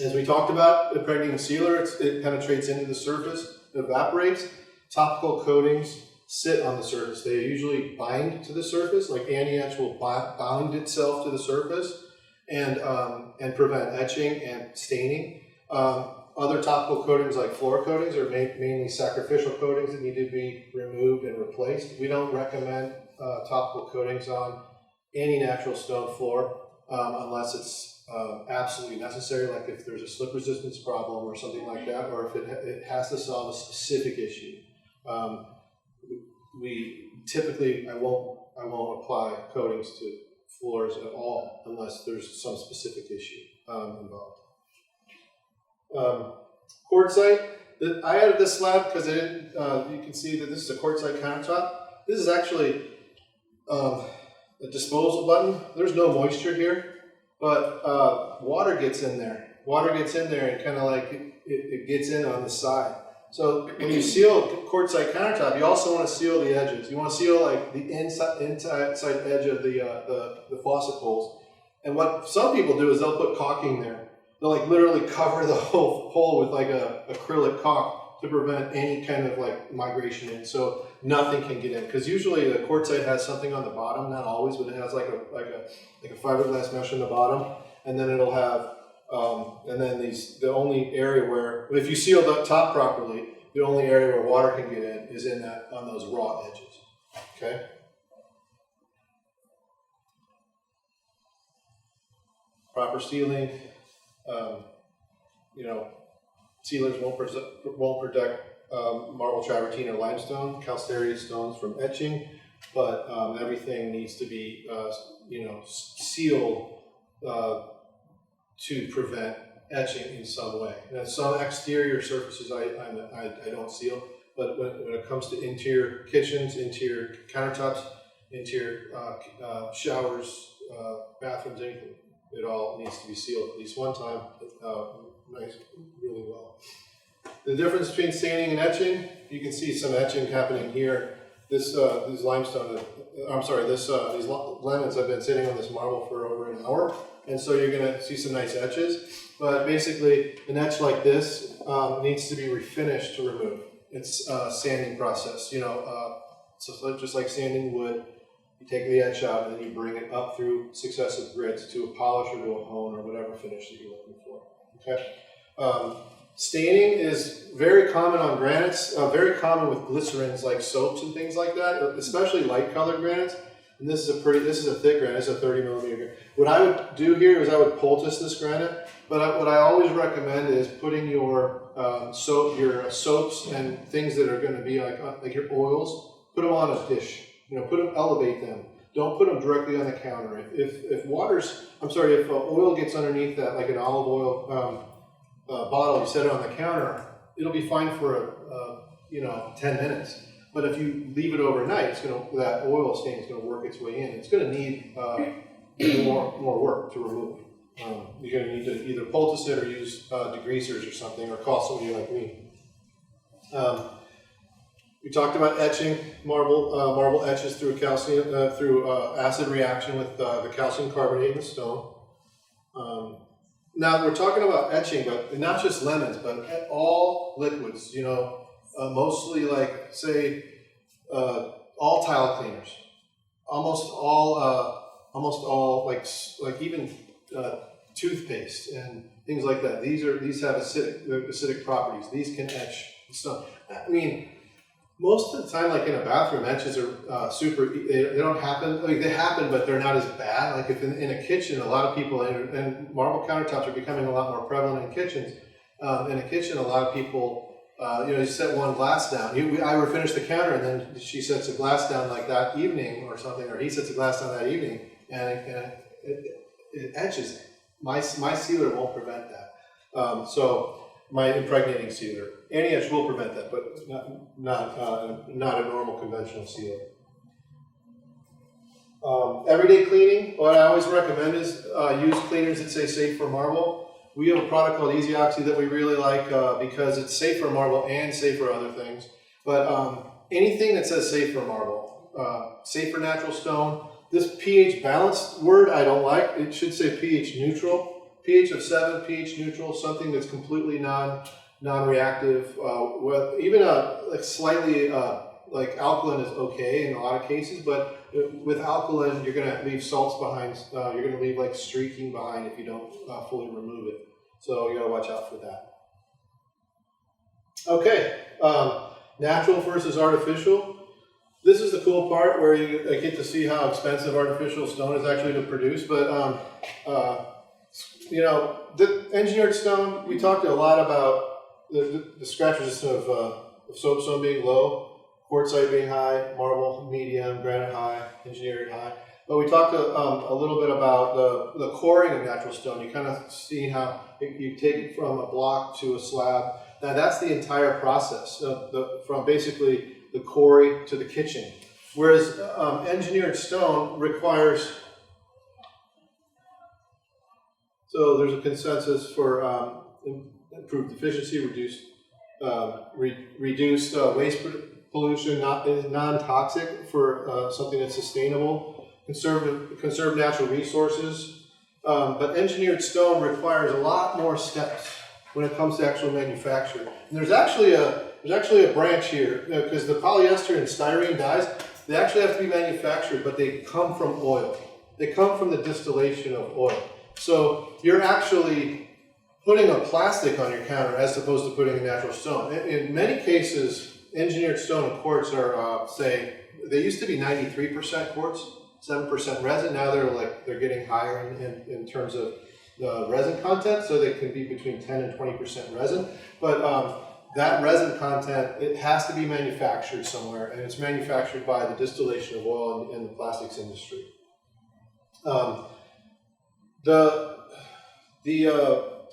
As we talked about, impregnating sealer, it penetrates into the surface, it evaporates. Topical coatings sit on the surface. They usually bind to the surface, like Antietch will bind itself to the surface and prevent etching and staining. Other topical coatings like floor coatings are mainly sacrificial coatings that need to be removed and replaced. We don't recommend topical coatings on any natural stone floor unless it's absolutely necessary, like if there's a slip resistance problem or something like that, or if it has to solve a specific issue. We typically, I won't apply coatings to floors at all unless there's some specific issue involved. Quartzite. I added this slab because I didn't. You can see that this is a quartzite countertop. This is actually a disposal button. There's no moisture here, but water gets in there. Water gets in there and kind of like it gets in on the side. So when you seal quartzite countertop, you also want to seal the edges. You want to seal like the inside edge of the faucet holes. And what some people do is they'll put caulking there. They'll like literally cover the whole hole with like a acrylic caulk to prevent any kind of like migration in, so nothing can get in. Because usually the quartzite has something on the bottom, not always, but it has like a fiberglass mesh on the bottom, and then it'll have and then the only area where, if you seal the top properly, the only area where water can get in is on those raw edges. Okay. Proper sealing. Sealers won't protect marble travertine or limestone, calcareous stones from etching, but everything needs to be sealed to prevent etching in some way. Now, some exterior surfaces I don't seal, but when it comes to interior kitchens, interior countertops, interior showers, bathrooms, anything, it all needs to be sealed at least one time, really well. The difference between staining and etching, you can see some etching happening here. These limestone, these lemons have been sitting on this marble for over an hour, and so you're going to see some nice etches. But basically, an etch like this needs to be refinished to remove. It's a sanding process, so just like sanding wood. You take the etch out and then you bring it up through successive grits to a polish or to a hone or whatever finish that you're looking for. Okay. Staining is very common on granites, very common with glycerins like soaps and things like that, especially light colored granites. And this is a thick granite, it's a 30 millimeter. What I would do here is I would poultice this granite, but what I always recommend is putting your soaps and things that are going to be like your oils, put them on a dish. Elevate them. Don't put them directly on the counter. If oil gets underneath that, like an olive oil bottle, you set it on the counter, it'll be fine for 10 minutes. But if you leave it overnight, that oil stain is going to work its way in. It's going to need more work to remove. You're going to need to either poultice it or use degreasers or something, or call somebody like me. We talked about etching. Marble etches through acid reaction with the calcium carbonate in the stone. Now we're talking about etching, but not just lemons, but all liquids. Mostly like say all tile cleaners, almost all like even toothpaste and things like that. These have acidic properties. These can etch stone. I mean, most of the time, like in a bathroom, etches are they don't happen. Like they happen, but they're not as bad. Like if in a kitchen, a lot of people, and marble countertops are becoming a lot more prevalent in kitchens. In a kitchen, a lot of people, you set one glass down. I refinish the counter, and then she sets a glass down like that evening or something, or he sets a glass down that evening, and it etches. My sealer won't prevent that. My impregnating sealer. Antietch will prevent that, but not a normal conventional sealer. Everyday cleaning, what I always recommend is use cleaners that say safe for marble. We have a product called Easy Oxy that we really like because it's safe for marble and safe for other things. But anything that says safe for marble, safe for natural stone. This pH balanced word I don't like. It should say pH neutral. pH of 7, pH neutral, something that's completely non-reactive, with even like slightly like alkaline is okay in a lot of cases, but with alkaline, you're going to leave salts behind. You're going to leave like streaking behind if you don't fully remove it. So you got to watch out for that. Okay, natural versus artificial. This is the cool part where you get to see how expensive artificial stone is actually to produce. But you know, the engineered stone, we talked a lot about the scratch resistance of soapstone being low, quartzite being high, marble medium, granite high, engineered high. But we talked a little bit about the coring of natural stone. You kind of see how you take it from a block to a slab. Now that's the entire process, from basically the quarry to the kitchen. Whereas engineered stone requires, so there's a consensus for improved efficiency, reduced waste pollution, non-toxic for something that's sustainable, conserve natural resources. But engineered stone requires a lot more steps when it comes to actual manufacture. And there's actually a branch here, because the polyester and styrene dyes, they actually have to be manufactured, but they come from oil. They come from the distillation of oil. So you're actually putting a plastic on your counter as opposed to putting a natural stone. In many cases, engineered stone and quartz are, say, they used to be 93% quartz, 7% resin. Now they're getting higher in terms of the resin content, so they can be between 10 and 20% resin. But that resin content, it has to be manufactured somewhere, and it's manufactured by the distillation of oil in the plastics industry. The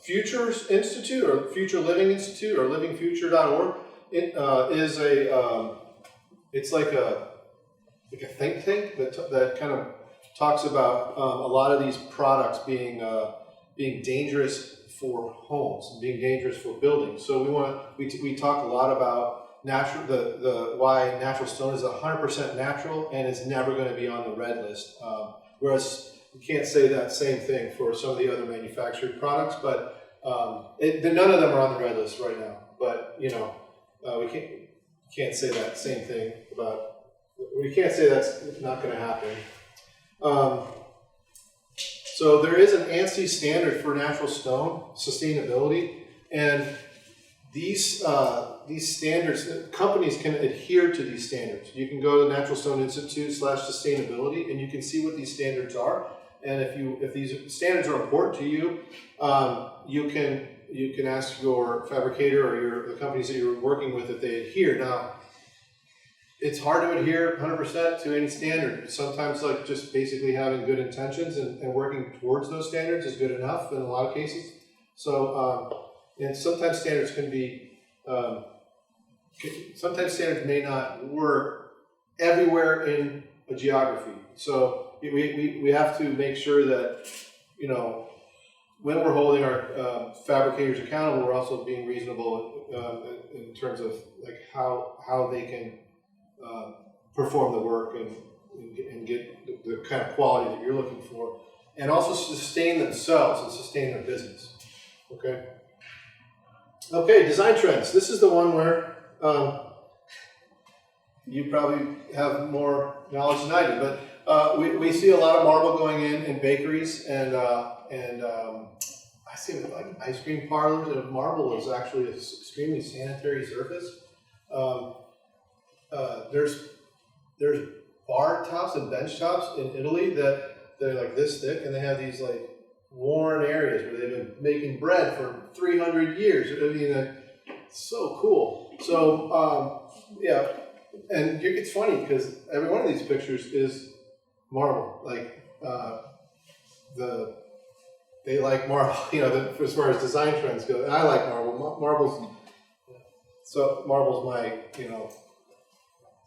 Futures Institute, or Future Living Institute, or livingfuture.org, is it's like a think tank that kind of talks about a lot of these products being dangerous for homes and being dangerous for buildings. So we talk a lot about why natural stone is 100% natural and is never going to be on the red list. Whereas you can't say that same thing for some of the other manufactured products, but none of them are on the red list right now. But you know, we can't say that same thing about. We can't say that's not going to happen. So there is an ANSI standard for natural stone sustainability, and these standards, companies can adhere to these standards. You can go to Natural Stone Institute/sustainability, and you can see what these standards are. And if these standards are important to you, you can ask your fabricator or the companies that you're working with if they adhere. Now, it's hard to adhere 100% to any standard. Sometimes, like, just basically having good intentions and working towards those standards is good enough in a lot of cases. So, and sometimes standards can be, sometimes standards may not work everywhere in a geography. So we have to make sure that, you know, when we're holding our fabricators accountable, we're also being reasonable in terms of like how they can perform the work and get the kind of quality that you're looking for, and also sustain themselves and sustain their business. Okay. Okay, design trends. This is the one where you probably have more knowledge than I do, but we see a lot of marble going in bakeries and I see like ice cream parlors, and marble is actually an extremely sanitary surface. There's bar tops and bench tops in Italy that they're like this thick, and they have these like worn areas where they've been making bread for 300 years. I mean, it's so cool. So yeah, and it's funny because every one of these pictures is marble. Like they like marble, you know, as far as design trends go. And I like marble. Marble's my, you know,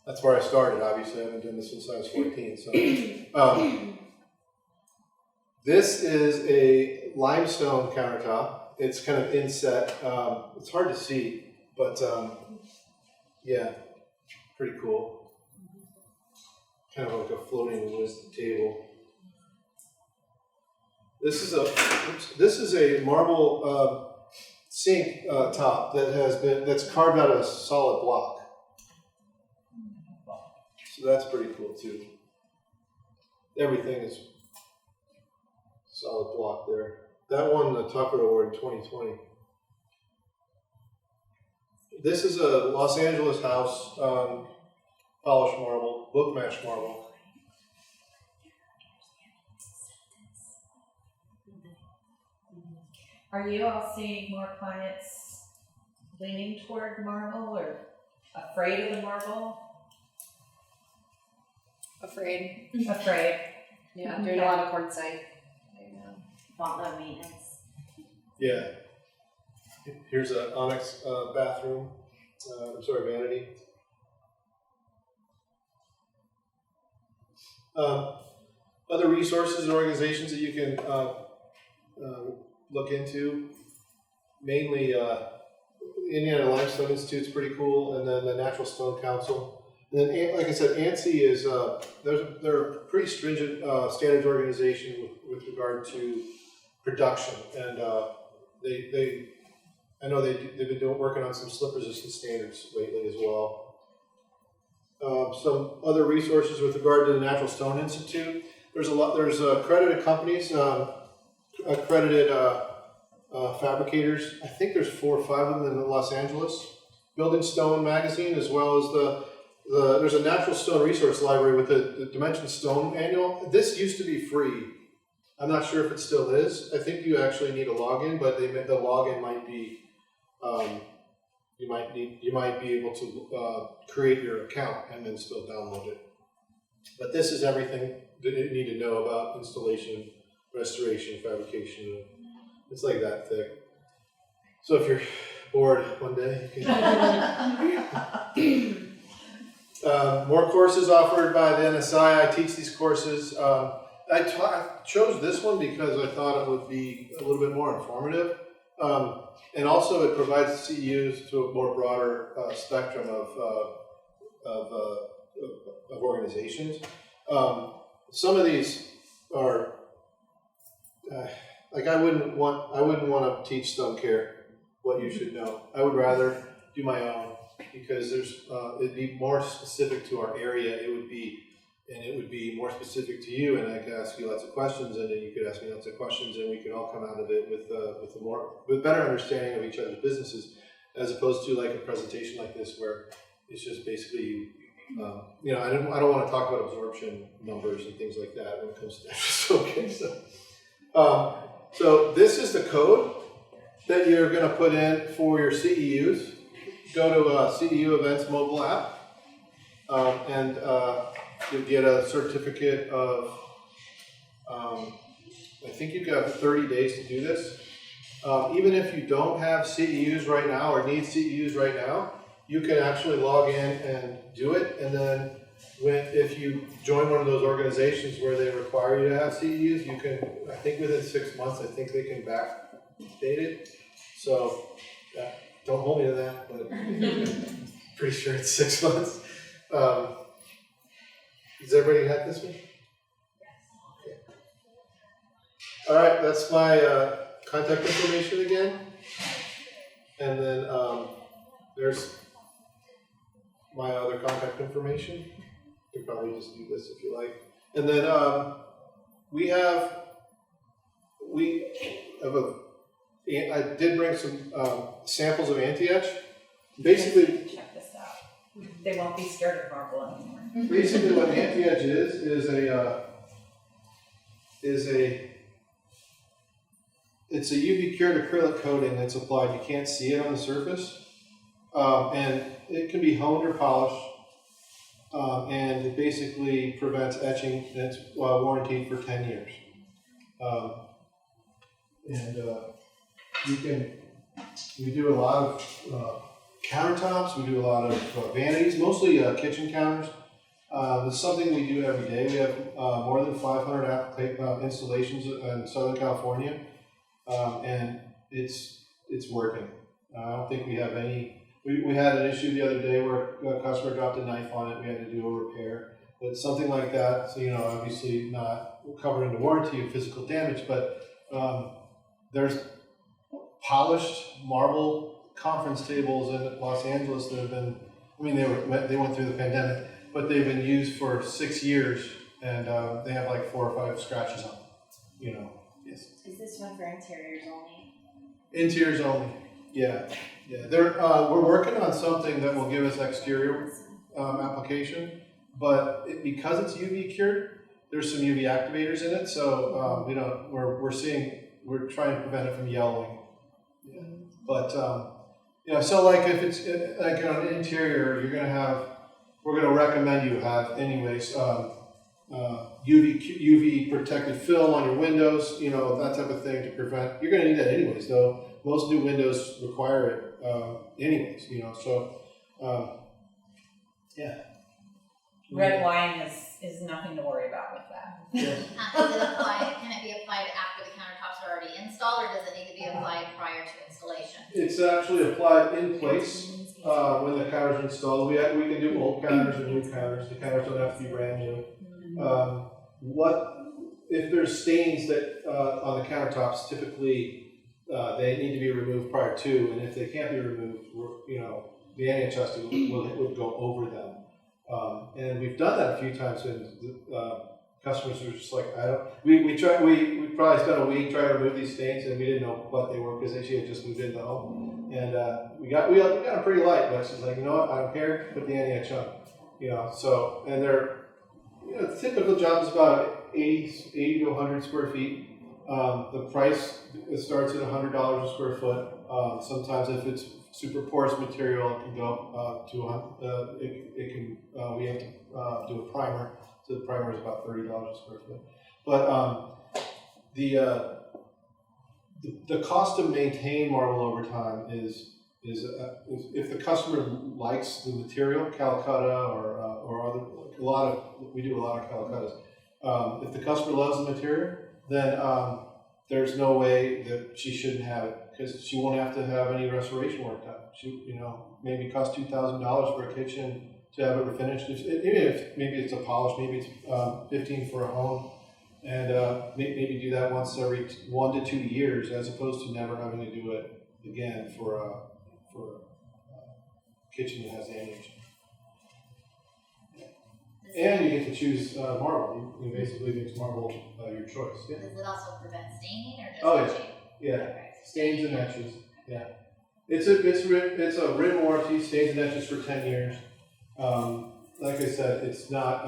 that's where I started. Obviously, I haven't done this since I was 14. So, this is a limestone countertop. It's kind of inset. It's hard to see, but yeah, pretty cool. Kind of like a floating wood table. This is a marble sink top that's carved out of a solid block. So that's pretty cool too. Everything is solid block there. That won the Tucker Award in 2020. This is a Los Angeles house, polished marble, book match marble. Are you all seeing more clients leaning toward marble or afraid of the marble? Afraid. Afraid. Yeah, doing a lot of quartzite. Want low maintenance. Yeah. Here's an onyx bathroom. Vanity. Other resources and organizations that you can look into, mainly Indiana Limestone Institute's pretty cool, and then the Natural Stone Council. And then, like I said, ANSI is they're a pretty stringent standards organization with regard to production, and I know they've been working on some slip resistant standards lately as well. Some other resources with regard to the Natural Stone Institute. There's accredited companies, accredited fabricators. I think there's 4 or 5 of them in Los Angeles. Building Stone magazine, as well as there's a Natural Stone Resource Library with the Dimension Stone Manual. This used to be free. I'm not sure if it still is. I think you actually need a login, but the login might be you might be able to create your account and then still download it. But this is everything that you need to know about installation, restoration, fabrication. It's like that thick. So if you're bored one day, you can. More courses offered by the NSI. I teach these courses. I chose this one because I thought it would be a little bit more informative. And also it provides CEUs to a more broader spectrum of organizations. Some of these are like I wouldn't want to teach Stone Care what you should know. I would rather do my own, because it'd be more specific to our area. It would be more specific to you, and I could ask you lots of questions, and then you could ask me lots of questions, and we could all come out of it with better understanding of each other's businesses, as opposed to like a presentation like this where it's just basically, I don't want to talk about absorption numbers and things like that when it comes to Stone Care stuff. So this is the code that you're going to put in for your CEUs. Go to CEU Events mobile app, and you'll get a certificate of, I think you've got 30 days to do this. Even if you don't have CEUs right now or need CEUs right now, you can actually log in and do it. And then if you join one of those organizations where they require you to have CEUs, you can, I think within 6 months, I think they can backdate it. So don't hold me to that, but pretty sure it's 6 months. Does everybody have this one? Okay. All right, that's my contact information again. And then there's my other contact information. You can probably just do this if you like. And then we have I did bring some samples of Antietch. Basically, Check this out. They won't be scared of marble anymore. basically what Antietch is it's a UV cured acrylic coating that's applied. You can't see it on the surface, and it can be honed or polished, and it basically prevents etching, and it's warranted for 10 years. We do a lot of countertops, we do a lot of vanities, mostly kitchen counters. It's something we do every day. We have more than 500 installations in Southern California, and it's working. I don't think we have any. We had an issue the other day where a customer dropped a knife on it. We had to do a repair. But something like that, so obviously not covered under warranty of physical damage, but there's polished marble conference tables in Los Angeles that have been. I mean, they went through the pandemic, but they've been used for 6 years, and they have like 4 or 5 scratches on them. You know, yes. Is this one for interiors only? Interiors only. Yeah, yeah. We're working on something that will give us exterior application, but because it's UV cured, there's some UV activators in it, so we're trying to prevent it from yellowing. Yeah. But so like if it's like on an interior, we're gonna recommend you have anyways UV protected film on your windows, that type of thing to prevent. You're gonna need that anyways, though. Most new windows require it anyways, so yeah. Red wine is nothing to worry about with that. Yes. Can it be applied after the countertops are already installed, or does it need to be applied prior to installation? It's actually applied in place when the counters are installed. We can do old counters and new counters. The counters don't have to be brand new. If there's stains that on the countertops, typically they need to be removed prior to, and if they can't be removed, the Antietch would go over them. And we've done that a few times, and customers are just like, we probably spent a week trying to remove these stains, and we didn't know what they were because she had just moved into the home. And we got them pretty light, but she's like, you know what, I don't care, put the Antietch on. So, and they're, the typical job is about 80 to 100 square feet. The price starts at $100 a square foot. Sometimes if it's super porous material, it can go to we have to do a primer. So the primer is about $30 a square foot. But the cost to maintain marble over time is if the customer likes the material, Calcutta or other, we do a lot of Calcuttas. If the customer loves the material, then there's no way that she shouldn't have it, because she won't have to have any restoration work done. She, maybe cost $2,000 for a kitchen to have it finished. Maybe it's a polish, maybe it's $15 for a home, and maybe do that once every 1 to 2 years, as opposed to never having to do it again for a kitchen that has Antietch. And you get to choose marble. You basically make marble your choice. Yeah. Does it also prevent staining, or just etching? Yeah. Okay. Stains and etches. Yeah. It's a written warranty. Stains and etches for 10 years. Like I said, it's not.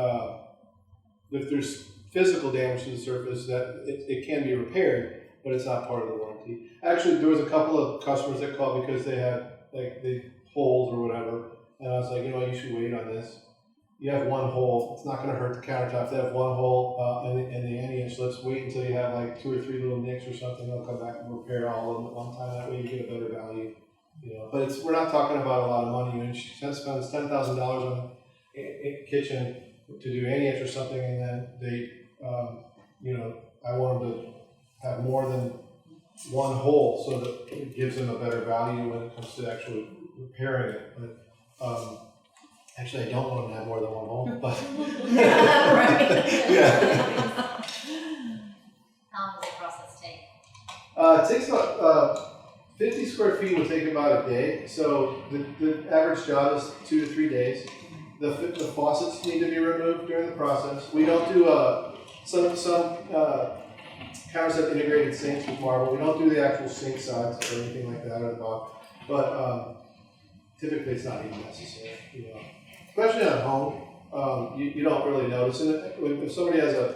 If there's physical damage to the surface, that it can be repaired, but it's not part of the warranty. Actually, there was a couple of customers that called because they had the holes or whatever, and I was like, you should wait on this. You have one hole, it's not going to hurt the countertop. They have one hole in the Antietch. Let's wait until you have like 2 or 3 little nicks or something. They'll come back and repair all of them at one time. That way you get a better value. But we're not talking about a lot of money. When she spends $10,000 on a kitchen to do Antietch or something, and then they, I want them to have more than one hole so that it gives them a better value when it comes to actually repairing it. But, actually, I don't want them to have more than one hole, but yeah. How long does the process take? It takes about 50 square feet would take about a day. So the average job is 2 to 3 days. The faucets need to be removed during the process. We don't do some counters have integrated sinks with marble. We don't do the actual sink sides or anything like that at the bottom. But typically, it's not even necessary. Especially at home, you don't really notice it. If somebody has a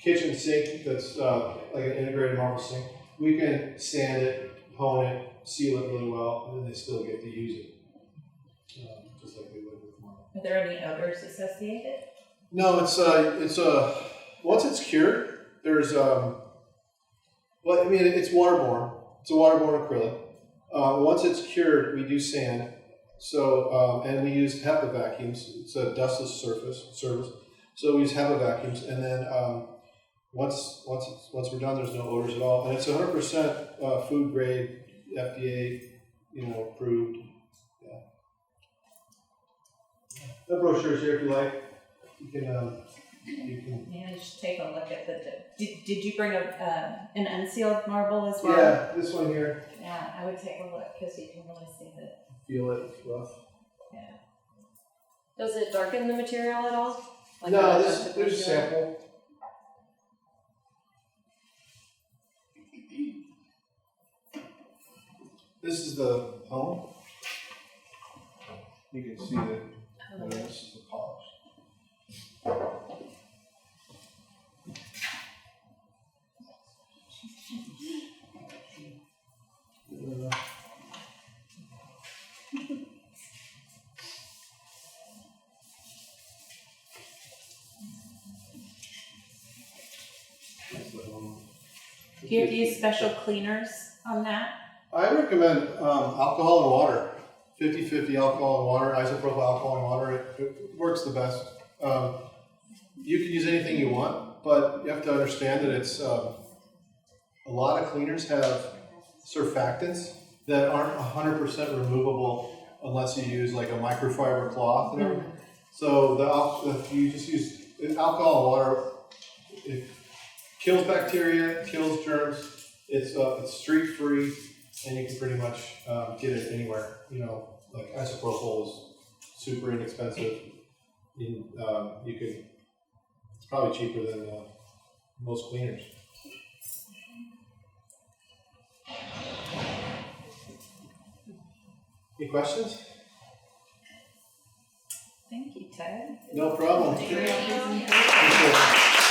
kitchen sink that's like an integrated marble sink, we can sand it, hone it, seal it really well, and then they still get to use it, just like they would with marble. Are there any odors associated? No, it's once it's cured, there's it's waterborne. It's a waterborne acrylic. Once it's cured, we do sand. So, and we use HEPA vacuums. It's a dustless service. So we use HEPA vacuums, and then once we're done, there's no odors at all, and it's 100% food grade, FDA, approved. Yeah. The brochure's here if you like. You can. Yeah, you should take a look at Did you bring an unsealed marble as well? Yeah, this one here. Yeah, I would take a look because you can really see that. Feel it, it's rough. Yeah. Does it darken the material at all? Like No, a- this there's a sample. This is the home. You can see that this is the polish. Do you use special cleaners on that? I recommend alcohol and water. 50-50 alcohol and water, isopropyl alcohol and water. It works the best. You can use anything you want, but you have to understand that it's a lot of cleaners have surfactants that aren't 100% removable unless you use like a microfiber cloth and everything. So if you just use alcohol and water, it kills bacteria, kills germs. It's streak free, and you can pretty much get it anywhere. You know, like isopropyl is super inexpensive. You could. It's probably cheaper than most cleaners. Any questions? Thank you, Ted. No problem. Great presentation. Thank you.